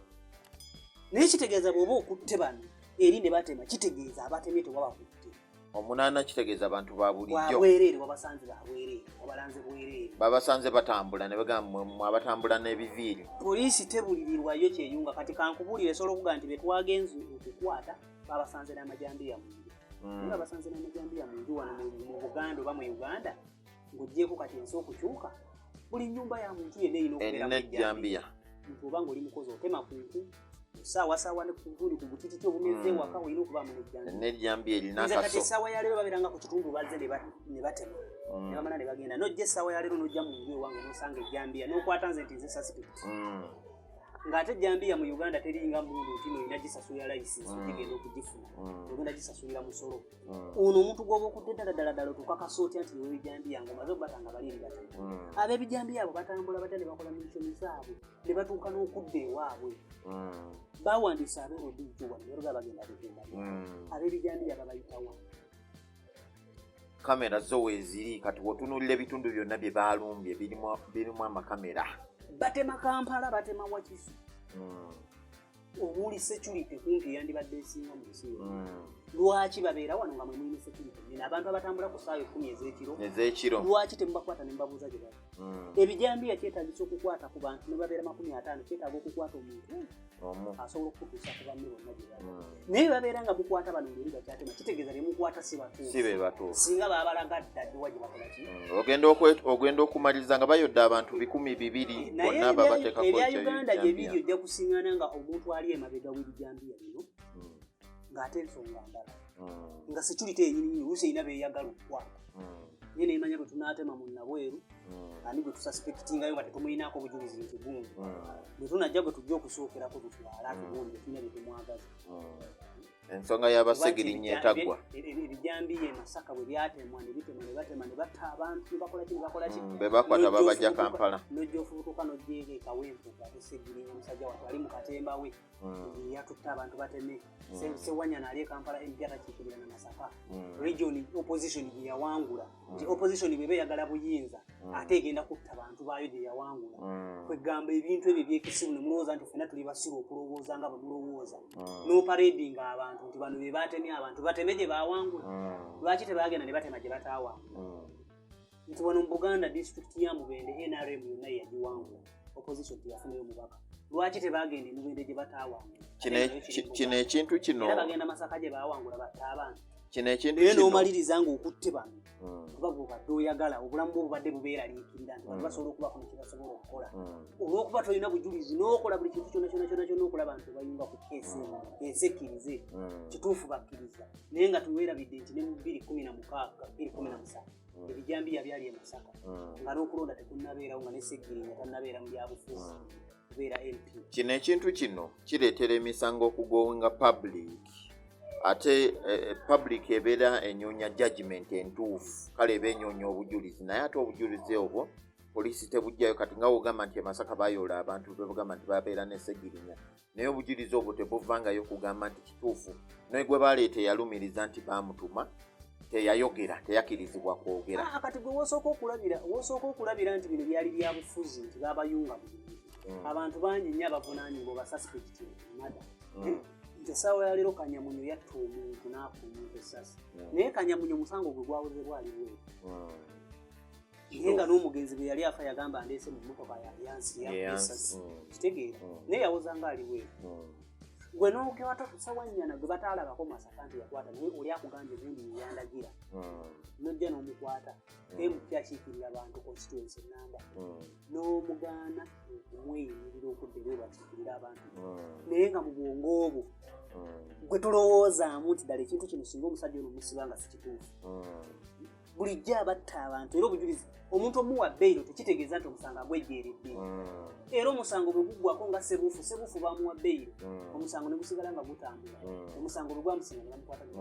naye kitegeeza bw'oba okutte bano eri ne batema kitegeeza abatemye tewabakutte 8 kitegeeza abantu ba bulijjo bwereere wabasanze babwereere wabalanze bwereere babasanze batambula ne bagamba abatambula n'ebiviiri poliisi tebulirirwayo kyeyunga kati kankubuulire esobola okuga nti betwagenze okukwata babasanze n'amajambiya mu nju nga basanze n'amajambiya mu nju wano mu Buganda oba mu Uganda ng'oggyeko kati ensi okukyuka buli nnyumba ya muntu yenna erina okubeera mu ejjambiya nti oba ng'oli mukozi otema kunku saawa ne kuvuli ku butititi obumeze waka olina okuba mu n'ejjambiya erina akaso kati essaawa ya leero babeeranga ku kitundu bazze ne batema ne bamala ne bagenda n'ojja essaawa ya leero n'ojja mu nju ewange n'osanga ejjambiya n'okwata nze nti nze suspect ng'ate ejjambiya mu Uganda teringa mundu nti noyina gisasulira license ogenda okugifuna ogenda gisasulira musolo ono omuntu gw'oba okudde ddala otukakasa otya nti yoyo ejjambiya ng'omaze okubatanga baliri batema ab'ebijambiya abo batambula batya ne bakola mishoni zaabwe ne batuuka n'okudda ewaabwe bawandiisa abeerodijjo wano neero bagenda bigenda ab'ebijambiya babayitawa kamera zo weeziri kati wotunuulira ebitundu byonna bye baalumbye birimu amakamera batema Kampala batema Wakiso omuli security kumpi yandibadde esinga mu nsi lwaki babeera wano nga mwe mulina security nina abantu abatambula ku ssaawa 10 ez'ekiro lwaki temubakwata ne mbabuuza gye bali ebijambiya kyetaagisa okukwata ku bantu ne babeera 50 kyetaaga okukwata omuntu asobola okutuusa ku bamme bonna gye bali naye babeera nga mukwata bano ngeri bakyatema kitegeeza bye mukwata si batuufu singa baabalaga ddadduwa gye bakola ki ogenda okumaliriza nga bayodde abantu 200 bonna babateekako ebya Uganda gye biri ojja kusiŋŋana nga omuntu ali emabega w'ebijambiya bino ng'ate ensonga ndala nga security enyini oluusi erina beeyagala okukwata naye neemanya bwe tunaatema mu Nabweru ani gwe tususpectingayo nga tetumulinaako bujulizi nti gundi bwe tunajja gwe tujja okusookerako tutwala atubuulire tulina bye tumwagaza ensonga y'abasegirinya etaggwa ebijambiya Masaka bwe byatemwa ne batema ne batta abantu ne bakola ki be bakwata babajja Kampala n'ojja ofubutuka n'ojja eka Kawempe atesegirinya omusajja wattu ali mu katemba we yatutta abantu bateme Sewanyana ali e Kampala empya takiikirira na Masaka region opposition gye yawangula nti opposition bwe beeyagala buyinza ate egenda kutta abantu baayo gye yawangula kwegamba ebintu ebyo ebyekisiru ne mulowooza nti ffenna tuli basiru okulowooza nga bwe mulowooza n'oparadinga abantu nti bano be baatemye abantu bateme gye baawangula lwaki tebaagenda ne batema gye bataawangula nti wano mu Buganda disitulikiti ya Mubende NRM yonna yagiwangula opposition teyafunayo mubaka lwaki tebaagenda Mubende gye bataawangula kino ekintu kino era bagenda Masaka gye baawangula batta abantu kino ekintu kino n'omaliriza ng'okutte bano kuba bw'obadde oyagala obulamu bwo bubadde bubeeraliikirira nti basobola okuba kuno kye basobola okukola olw'okuba tolina bujulizi n'okola buli kintu kyonna okulaba nti bayunga ku keesi ensi ekkirize kituufu bakkiriza naye nga tuweerabidde nti ne mu 2016 ebijambiya byali e Masaka nga n'okulonda tekunnabeerawo nga ne Sseggirinya tannabeera mu byabufuzi kubeera MP kino ekintu kino kireetera emisango okugowinga public ate public ebeera enyonya judgment entuufu kale eba enyonya obujulizi naye ate obujulizi obwo poliisi tebujjayo kati nga wogamba nti Masaka bayoola abantu bebagamba nti babeera n'essegirinya naye obujulizi obwo tebuvangayo kugamba nti kituufu naye gwe baleeta eyalumiriza nti bamutuma teyayogera teyakkirizibwa kwogera. Kati gwe wosooka okulabira nti bino byali bya bufuzi nti babayunga bulungi abantu bangi nnyo abavunaanibwa obasuspect mada nti essaawa ya leero Kanyamunyo yatta omuntu n'akuumuntu essasi naye Kanyamunyo musango gwe gwawozebwa aliwo naye nga n'omugenzi bwe yali afa yagamba ndeese mu mmotoka yansi kitegeera naye yawozanga aliwo gwe n'ogewata tusawa nnyana gwe bataalabako Masaka nti yakwata naye oli akugambye gundi yandagira nojja n'omukwata emukyakiikirira abantu constituency namba n'omugaana okumweyimirira okuddera obakiikirira abantu naye nga mu bwongo obwo gwe tulowoozaamu nti ddala ekintu kino singa omusajja ono musiba nga si kituufu bulijjo abatta abantu era obujulizi omuntu omuwa bbeiro tekitegeeza nti omusango agwejjeeredde era omusango bwe guggwako nga sebuufu bamuwa bbeiro omusango ne gusigala nga gutambula omusango bwe gwamusinga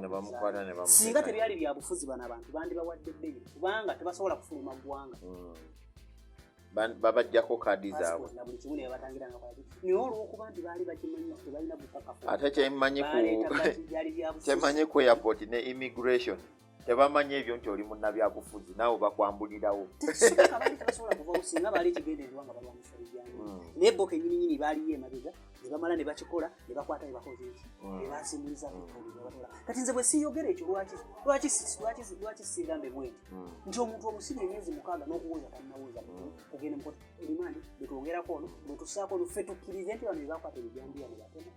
ne bamukwata singa tebyali bya bufuzi bano abantu bandibawadde bbeiro kubanga tebasobola kufuluma ggwanga babajjako kaadi zaabwe buli kimu ne babatangira naye olw'okuba nti baali bakimanyi tebalina bukakafu ate kyemanyi ku airport ne immigration tebamanyi ebyo nti oli munnabyabufuzi naawe bakwambulirawo tebasobola kuvawo singa baali ekigendererwa nga balwanyisa bijjangu naye bo kenyininyini baaliyo emabega ne bamala ne bakikola ne bakwata ne bakoze eki ne basimuliza batola kati nze bwe siyogera ekyo lwaki sigambe bwenti nti omuntu omusibe emyezi 6 n'okuwooza tannawoza ogenda mukota erimandi betwongerako ono betussaako ono ffe tukkirize nti bano be bakwata ebijambiya ne batema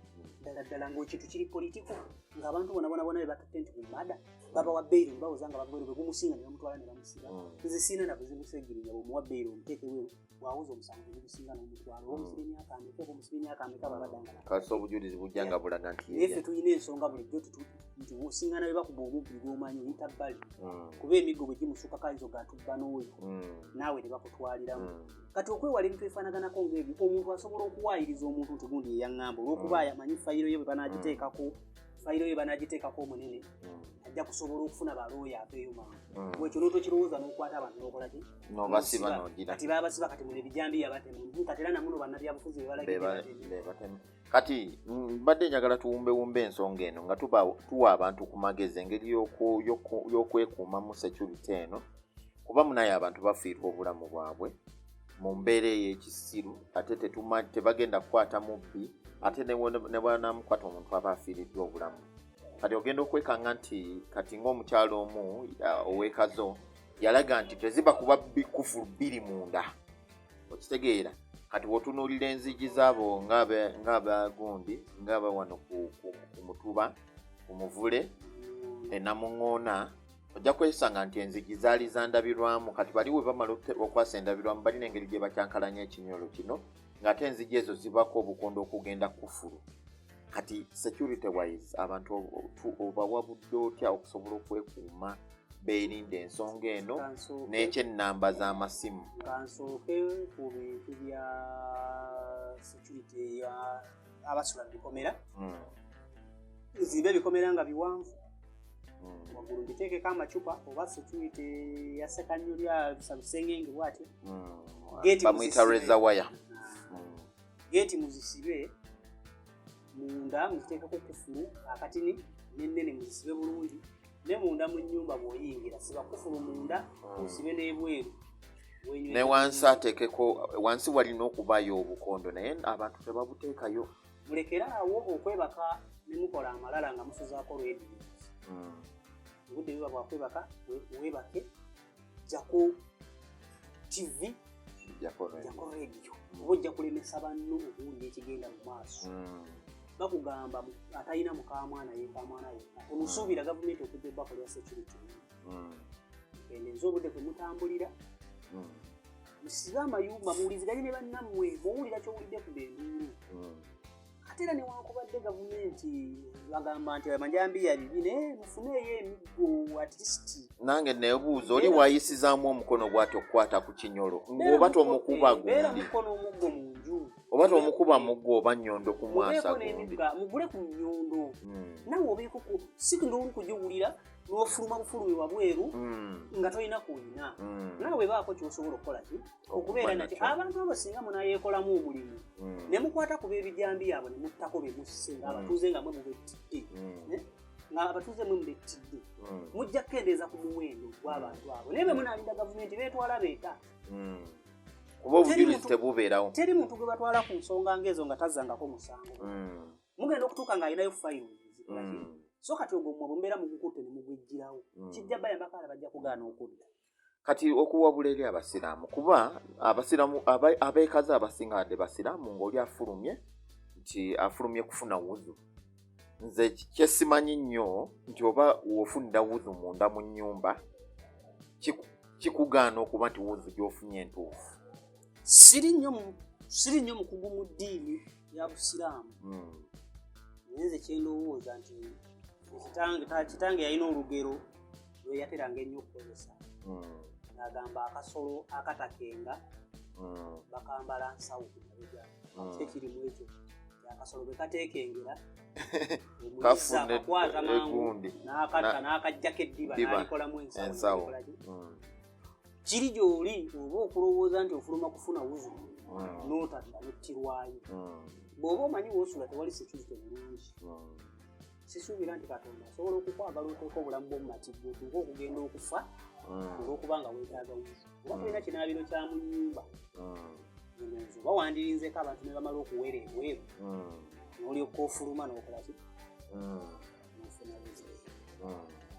ddala ng'ekintu kiri politiko ng'abantu bona be batatte nti kumada babawa bbeiro ne bawoza nga bagwere bwe gumusinga ne bamutwala ne bamusiba nze siina na buzibuseegirinya bw'omuwa bbeiro omuteekewo bw'awuza omusango gugusinga n'omutwalo omusira emyaka ameka oba omusira emyaka ameka babadangala kasi obujulizi bujja nga bulaga nti naye ffe tulina ensonga bulijjo nti osingana be bakuba omubiri gw'omanyi oyita bbali kuba emiggo bwe gimusuka kayinza gatubba n'oyo naawe ne bakutwaliramu kati okwewala ebintu ebifaanaganako ng'ebyo omuntu asobola okuwaayiriza omuntu nti gundi eyaŋŋamba olw'okuba amanyi fayiro ye bwe banagiteekako omunene ajja kusobola okufuna balooya aveeyo mangu ekyo n'otokirowooza n'okwata abantu n'okolaki n'obasiba n'ogira kati babasiba kati mune bijambiya batemu kati era namuno bannabyabufuzi bebalagire kati mbadde njagala tuwumbewumbe ensonga eno nga tuwa abantu ku magezi engeri y'okwekuumamu security eno kuba munaye abantu bafiirwa obulamu bwabwe mu mbeera ey'ekisiru ate tebagenda kukwata mubbi ate ne bwanamukwata omuntu aba afiiriddwa obulamu kati ogenda okwekanga nti kati ng'omukyalo omu ow'ekazo yalaga nti teziba kuba kufulu bbiri munda okitegeera kati wotunuulira enzigi zaabo ng'abagundi ng'aba wano ku mutuba ku muvule enamuŋŋoona ojja kwesanga nti enzigi zaali zandabirwamu kati bali we bamala okwasa endabirwamu balina engeri gye bakyankalanya ekinyolo kino ng'ate enzigi ezo zibako obukondo okugenda kufulu kati security wise abantu obawa budde otya okusobola okwekuuma beerinda ensonga eno n'ekyennamba z'amasimu kansooke ku bintu bya security abasula mu bikomera zimbe ebikomera nga biwanvu waggulu mbiteekeko amacupa oba security ya sekanyo lya bisabusengenge bwatyo bamuyita reza waya geeti muzisibe munda muziteekako kufulu akatini n'ennene muzisibe bulungi ne munda mu nnyumba bw'oyingira siba kufulu munda usibe n'ebweru ne wansi ateekeko wansi walina okubaayo obukondo naye abantu tebabuteekayo mulekera awo okwebaka ne mukola amalala nga musuzaako lwedi obudde biba bwakwebaka webake jako TV jako radio oba ojja kulemesa banno okuwulira ekigenda mu maaso bakugamba atalina mukamwana yekamwana yekka omusuubira gavumenti okujja bakolera security endenza obudde kwe mutambulira musibe amayumba muwuliziganye ne bannammwe muwulira kyowulidde ku benduulu ate era newankubadde gavumenti bagamba nti amajambiya bibi naye mufuneeyo emiggo at least nange neebuuza oli waayisizaamu omukono bw'ati okukwata ku kinyolo ng'oba tomukuba gundi mukono omuggo mu nju oba tomukuba muggo oba nnyondo ku mwasa gundi mugule ku nnyondo nawe obeeko si ndoolu kugiwulira n'ofuluma bufulumi wabweru nga tolina kuyina naawe baako kyosobola okukola ki okubeera nati abantu abo singa munayeekolamu omulimu ne mukwata ku b'ebijambi abo ne muttako be musse ng'abatuuze nga mwe mubettidde ng'abatuuze mwe mubettidde mujja kukendeeza ku muwendo gw'abantu abo naye be munaalinda gavumenti beetwala beeta kuba obujulizi tebubeerawo teri muntu gwe batwala ku nsonga ng'ezo nga tazzangako musango mugenda okutuuka ng'alinayo fayiro so kati ogwo mmwe mbeera mugukutte ne mugwejjirawo kijja bayambako ala bajja kugaana okudda kati okuwabula eri abasiraamu kuba abasiraamu abeekaze abasinga badde basiraamu ng'oli afulumye nti afulumye kufuna wuzu nze kyesimanyi nnyo nti oba wofunira wuzu munda mu nnyumba kikugaana okuba nti wuzu gy'ofunye entuufu siri nnyo mukugu mu ddiini ya busiraamu naye nze kyendowooza nti kitange yalina olugero lweyateranga ennyo okukozesa n'agamba akasolo akatakenga bakambala nsawo ku mabega kyekiri mu ekyo akasolo bwe kateekengera omuyiza akakwata mangu n'akatta n'akajjako eddiba n'alikolamu ensawo kiri gy'oli oba okulowooza nti ofuluma kufuna wuzu n'otadda n'ottirwayo bw'oba omanyi woosula tewali security bulungi sisuubira nti katonda asobola okukwagala oteeka obulamu bw'omumatibwa otuuka okugenda okufa olw'okubanga weetaaga wuzu oba tulina kinaabiro kya mu nnyumba enzo oba wandirinzeko abantu ne bamala okuweera ebweru n'olyoka ofuluma n'okolaki n'ofuna wuzu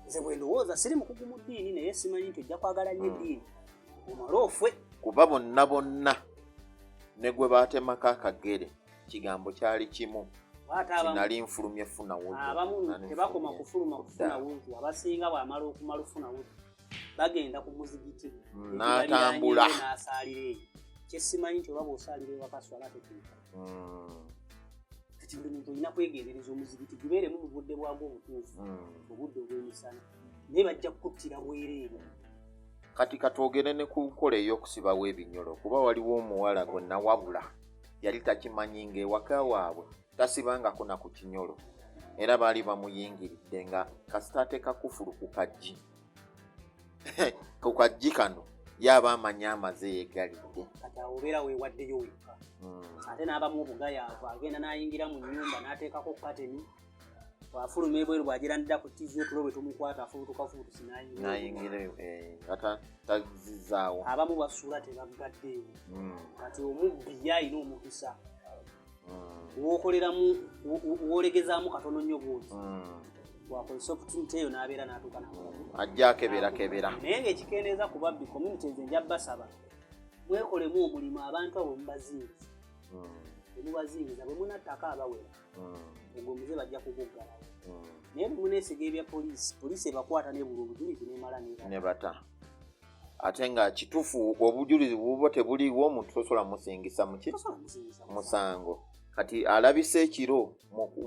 nze bwe ndowooza siri mukugu mu ddiini naye simanyi nti ojja kwagala nnyo eddiini omale ofwe kuba bonna ne gwe baatemako akagere kigambo kyali kimu nali nfulumye funa wuzu abamu tebakoma kufuluma kufuna wuzu abasinga bwamala okumala ofuna wuzu bagenda ku muzigiti n'atambula n'asaalira eyo kyesimanyi nti oba bw'osaalira ewaka swala tetuuka kati buli muntu olina kwegendereza omuzigiti gubeeremu mu budde bwagwo obutuufu obudde obw'emisana naye bajja kukuttira bwereere kati katwogere ne ku nkola ey'okusibawo ebinyolo kuba waliwo omuwala gwe nawabula yali takimanyi ng'ewaka waabwe tasibangako na ku kinyolo era baali bamuyingiridde nga kasita ateeka kufulu ku kaggi ku kaggi kano yaba amanyi amaze yeegalidde kati awo obeera weewaddeyo wekka ate n'abamu obugayaavu agenda n'ayingira mu nnyumba n'ateekako kateni bw'afuluma ebweru bw'agerandira ku tivi otulo bwe tumukwata afulutukafuutusi n'ayingirayo ata tazizaawo abamu basuula tebaggaddeeyo kati omubbi yalina omukisa wookoleramu woolegezaamu katono nnyo bwoti bwakozesa opportunity eyo n'abeera n'atuuka ajja akeberakebera naye ng'ekikendeeza ku babbi community nze nja basaba mwekolemu omulimu abantu abo mubazingiza temubazingiza bwe munattako abawera ogwo muze bajja kuguggalawo naye bwe muneesiga ebya poliisi ebakwata nebula obujulizi nemala nebata ate nga kituufu obujulizi buba tebuliiwo omuntu tosobola musingisa musango kati alabise ekiro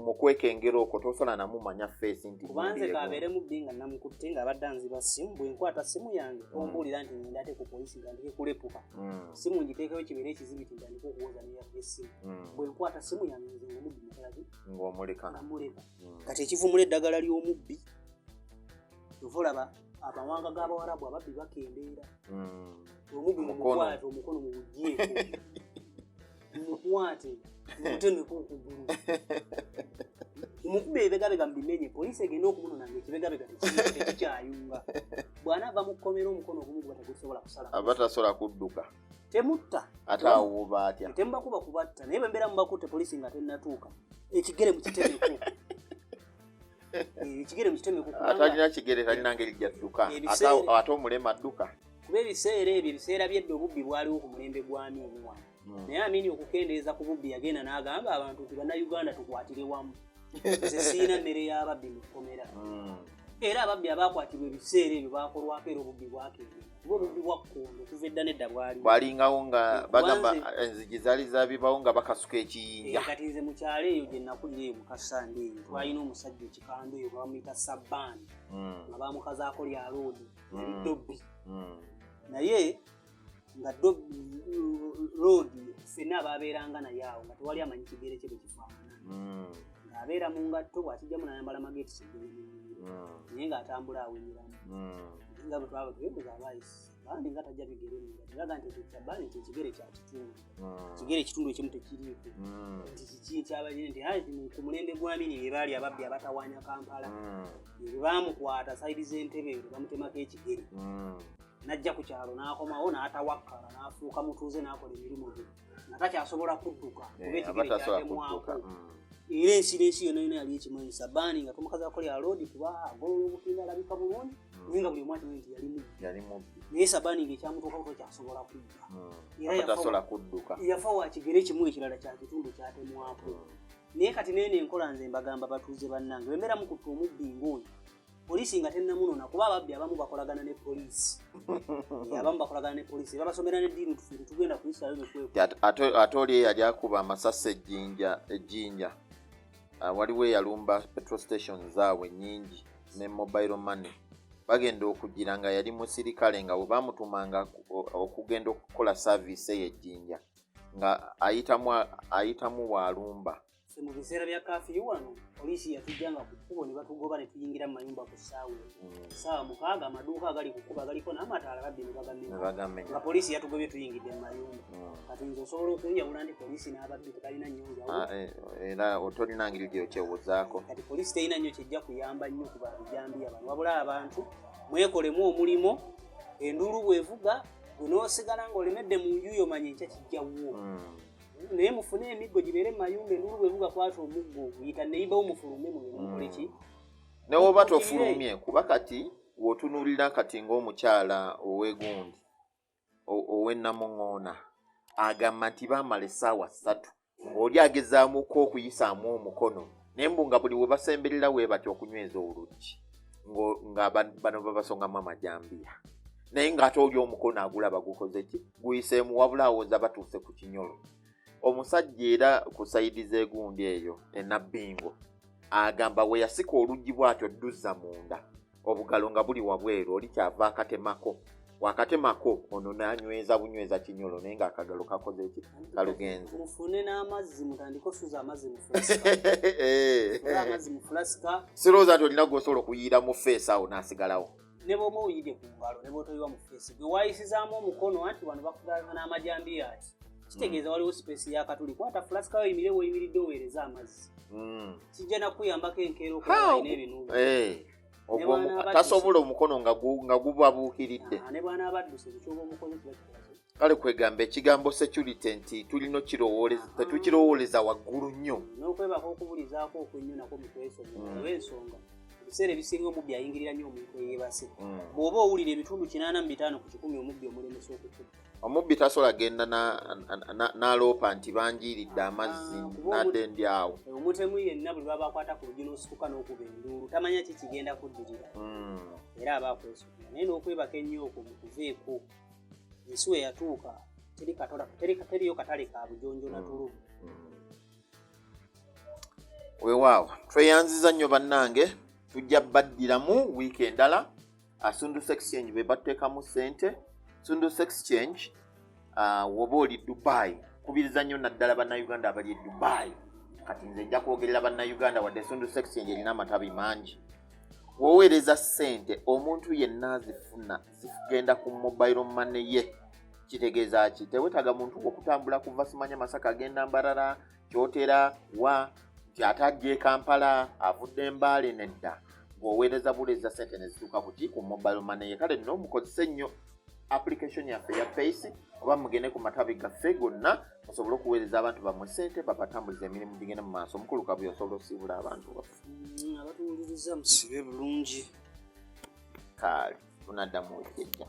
mu kwekengera okwo tosobola namumanya feesi nti kubanze kabeere mubbi nga namukutte nga abadde anziba simu bwe nkwata simu yange ombuulira nti ndate ku polisi nga ndeke kulepuka simu ngiteekeyo kibeere ekizibiti nga ndeke okuwoza neyabba essimu bwe nkwata simu yange nze ngaomubbi mukolaki ng'omuleka kati ekivumula eddagala ly'omubbi ova olaba amawanga g'abawarabu ababbi bakendeera omubbi mumukwate omukono mu bugyeko mumukwate mutemeko okugulu mukube ebegabega mubimenye poliisi egenda okumunona ngaekibegabega tekikyayunga bw'anaava mu kkomera omukono ogumu guba tegusobola kusala aba tasobola kudduka temutta ate awuuba atya temubakuba kubatta naye bembeera mubakutte poliisi nga tennatuuka ekigere mukitemeko ekigere mukitemeko atalina kigere talina ngeri gyadduka ate omulema adduka kuba ebiseera ebyo ebiseera byedda obubbi bwaliwo ku mulembe gwa Amiini naye Amiini okukendeeza ku bubbi yagenda n'agamba abantu nti bannayuganda tukwatire wamu nze siina mmere y'ababbi mu kkomera era ababbi abaakwatibwa ebiseera ebyo baakolwako era obubbi bwakendera kuba obubbi bwa kkondo kuva edda nedda bwalingawo nga bagamba enzigi zaali zabibawo nga bakasuka ekiyinja kati nze mu kyalo eyo gye nakulira eyo mu kasande eyo twalina omusajja ekikando eyo bamuyita Sabbaani nga bamukazaako lya loodi ebidobbi naye nga road ffenna ababeeranga naye awo nga tewali amanyi kigere kye bwe kifaanana ng'abeera mu ngatto bw'akijjamu n'ayambala mageeti naye ng'atambula awenyeramu nga bwe twaba twebuuza abaayisi bandi nga tajja bigere nga nti ekyabbaali nti ekigere kya kitundu ekigere ekitundu ekimu tekiriiko nti kiki nkyabanyine nti ku mulembe gwa Amini bye baali ababbi abatawaanya Kampala bwe baamukwata sayidi z'entebe bwe bamutemako ekigere n'ajja ku kyalo n'akomawo n'atawakkala n'afuuka mutuuze n'akola emirimu gye nga takyasobola kudduka kuba ekigere kyatemwako era ensi yonna yonna yali ekimanyisa Baani nga tomukazi akolera loodi kuba agolola obutinde alabika bulungi naye nga buli omu akimanyi nti yali mubbi naye Sabaani ng'ekyamutuukako tokyasobola kudduka yafa wa kigere kimu ekirala kya kitundu kyatemwako naye kati nene enkola nze mbagamba batuuze bannange bembeera mukutta omubbi ng'oyo poliisi nga tennamunona kuba ababbi abamu bakolagana ne poliisi abamu bakolagana ne poliisi babasomera n'eddiini tufe tugenda kuyisaayo bekweku ate oli eyali akuba amasasi ejjinja waliwo eyalumba petrol stations zaabwe nnyingi ne mobile money bagenda okugira nga yali musirikale nga bwe bamutumanga okugenda okukola saavisi ey'ejjinja nga ayitamu waalumba. Mu biseera bya kafiyu wano poliisi yatujjanga ku kkubo ne batugoba ne tuyingira mu mayumba ku ssaawa ssaawa 6 amaduuka agali ku kkubo agaliko n'amataala babbi ne bagamenya nga poliisi yatugobye tuyingidde mu mayumba kati nze osobola okwenjawula nti poliisi n'ababbi tebalina nnyo njawulo era otolina ngeri gyokyewozaako kati poliisi terina nnyo kyejja kuyamba nnyo ku bajambiya bano wabula abantu mwekolemu omulimo enduulu bwevuga bw'onoosigala ng'olemedde mu nju yo manya enkya kijjawo naye mufune emiggo gibeere mu mayumba enduulu bwevuga kwata omuggo oguyita neyibawo mufulume mukole ki ne woba tofulumye kuba kati w'otunuulira kati ng'omukyala ow'egundi ow'ennamuŋŋoona agamba nti baamala essaawa 3 ng'oli agezaamuko okuyisaamu omukono naye mbu nga buli we basemberera we batya okunyweza oluggi nga bano babasongamu amajambiya naye ng'ate oli omukono agulaba gukoze ki guyiseemu wabula awooza batuuse ku kinyolo. Omusajja era ku sayidi z'egundi eyo enabbingo agamba we yasika oluggi bw'atyo dduzza munda obugalo nga buli wabweru oli kyava akatemako wakatemako ono n'anyweza bunyweza kinyolo naye ng'akagalo kakoze ki kalugenze. Mufune n'amazzi mutandika osuza amazzi mu fulasika sirowooza nti olina gw'osobola okuyiira mu feesi awo n'asigalawo ne bw'oma oyidde ku ngalo ne bw'otoyiwa mu feesi gwe waayisizaamu omukono anti wano bakugalaza n'amajambiya ati kitegeeza waliwo sipeesi y'akatuli kwata fulasika yo oyimire weeyimiridde oweereza amazzi kijja nakuyambako enkeera okuba n'ebinuubi tasobola omukono nga gubabuukiridde ne bwana abadduse ekyoba omukono kibakikoze kale kwegamba ekigambo security nti tulina tetukirowooleza waggulu nnyo n'okwebaka okubulizaako okwennyo nako mukwesomera olw'ensonga ebiseera ebisinga omubbi ayingirira nnyo omuntu eyeebase bw'oba owulira ebitundu 85 ku 100 omubbi omulemesa okukuba omubbi tasobola genda n'aloopa nti banjiiridde amazzi nadde ndi awo omutemu yenna buli lwabakwata ku luggi n'osituka n'okuba enduulu tamanya ki kigenda kuddirira era aba akwesomera naye n'okwebaka ennyo okwo mukuveeko ensi we yatuuka teriyo katale ka bujonjo na tulubu weewaawo tweyanziza nnyo bannange tujja baddiramu wiiki endala Sundus Exchange be batteekamu ssente Sundus Exchange woba oli Dubai kubiriza nnyo naddala bannayuganda abali e Dubai kati nze nja kwogerera bannayuganda wadde Sundus Exchange erina amatabi mangi woweereza ssente omuntu yenna azifuna zigenda ku mobile money ye kitegeeza ki tewetaga muntu okutambula kuva simanya Masaka agenda Mbarara Kyotera wa kyatagye Kampala avudde Mbale nedda ng'oweereza buleeza ssente ne zituuka ku mobile money ye kale nno mukozese nnyo application yaffe ya Pace oba mugende ku matabi gaffe gonna musobole okuweereza abantu bammwe ssente babatambuliza emirimu gigende mu maaso mukuluka bwe osobola osiibula abantu baffe abatuwuliriza musibe bulungi kale tunaddamu wekejja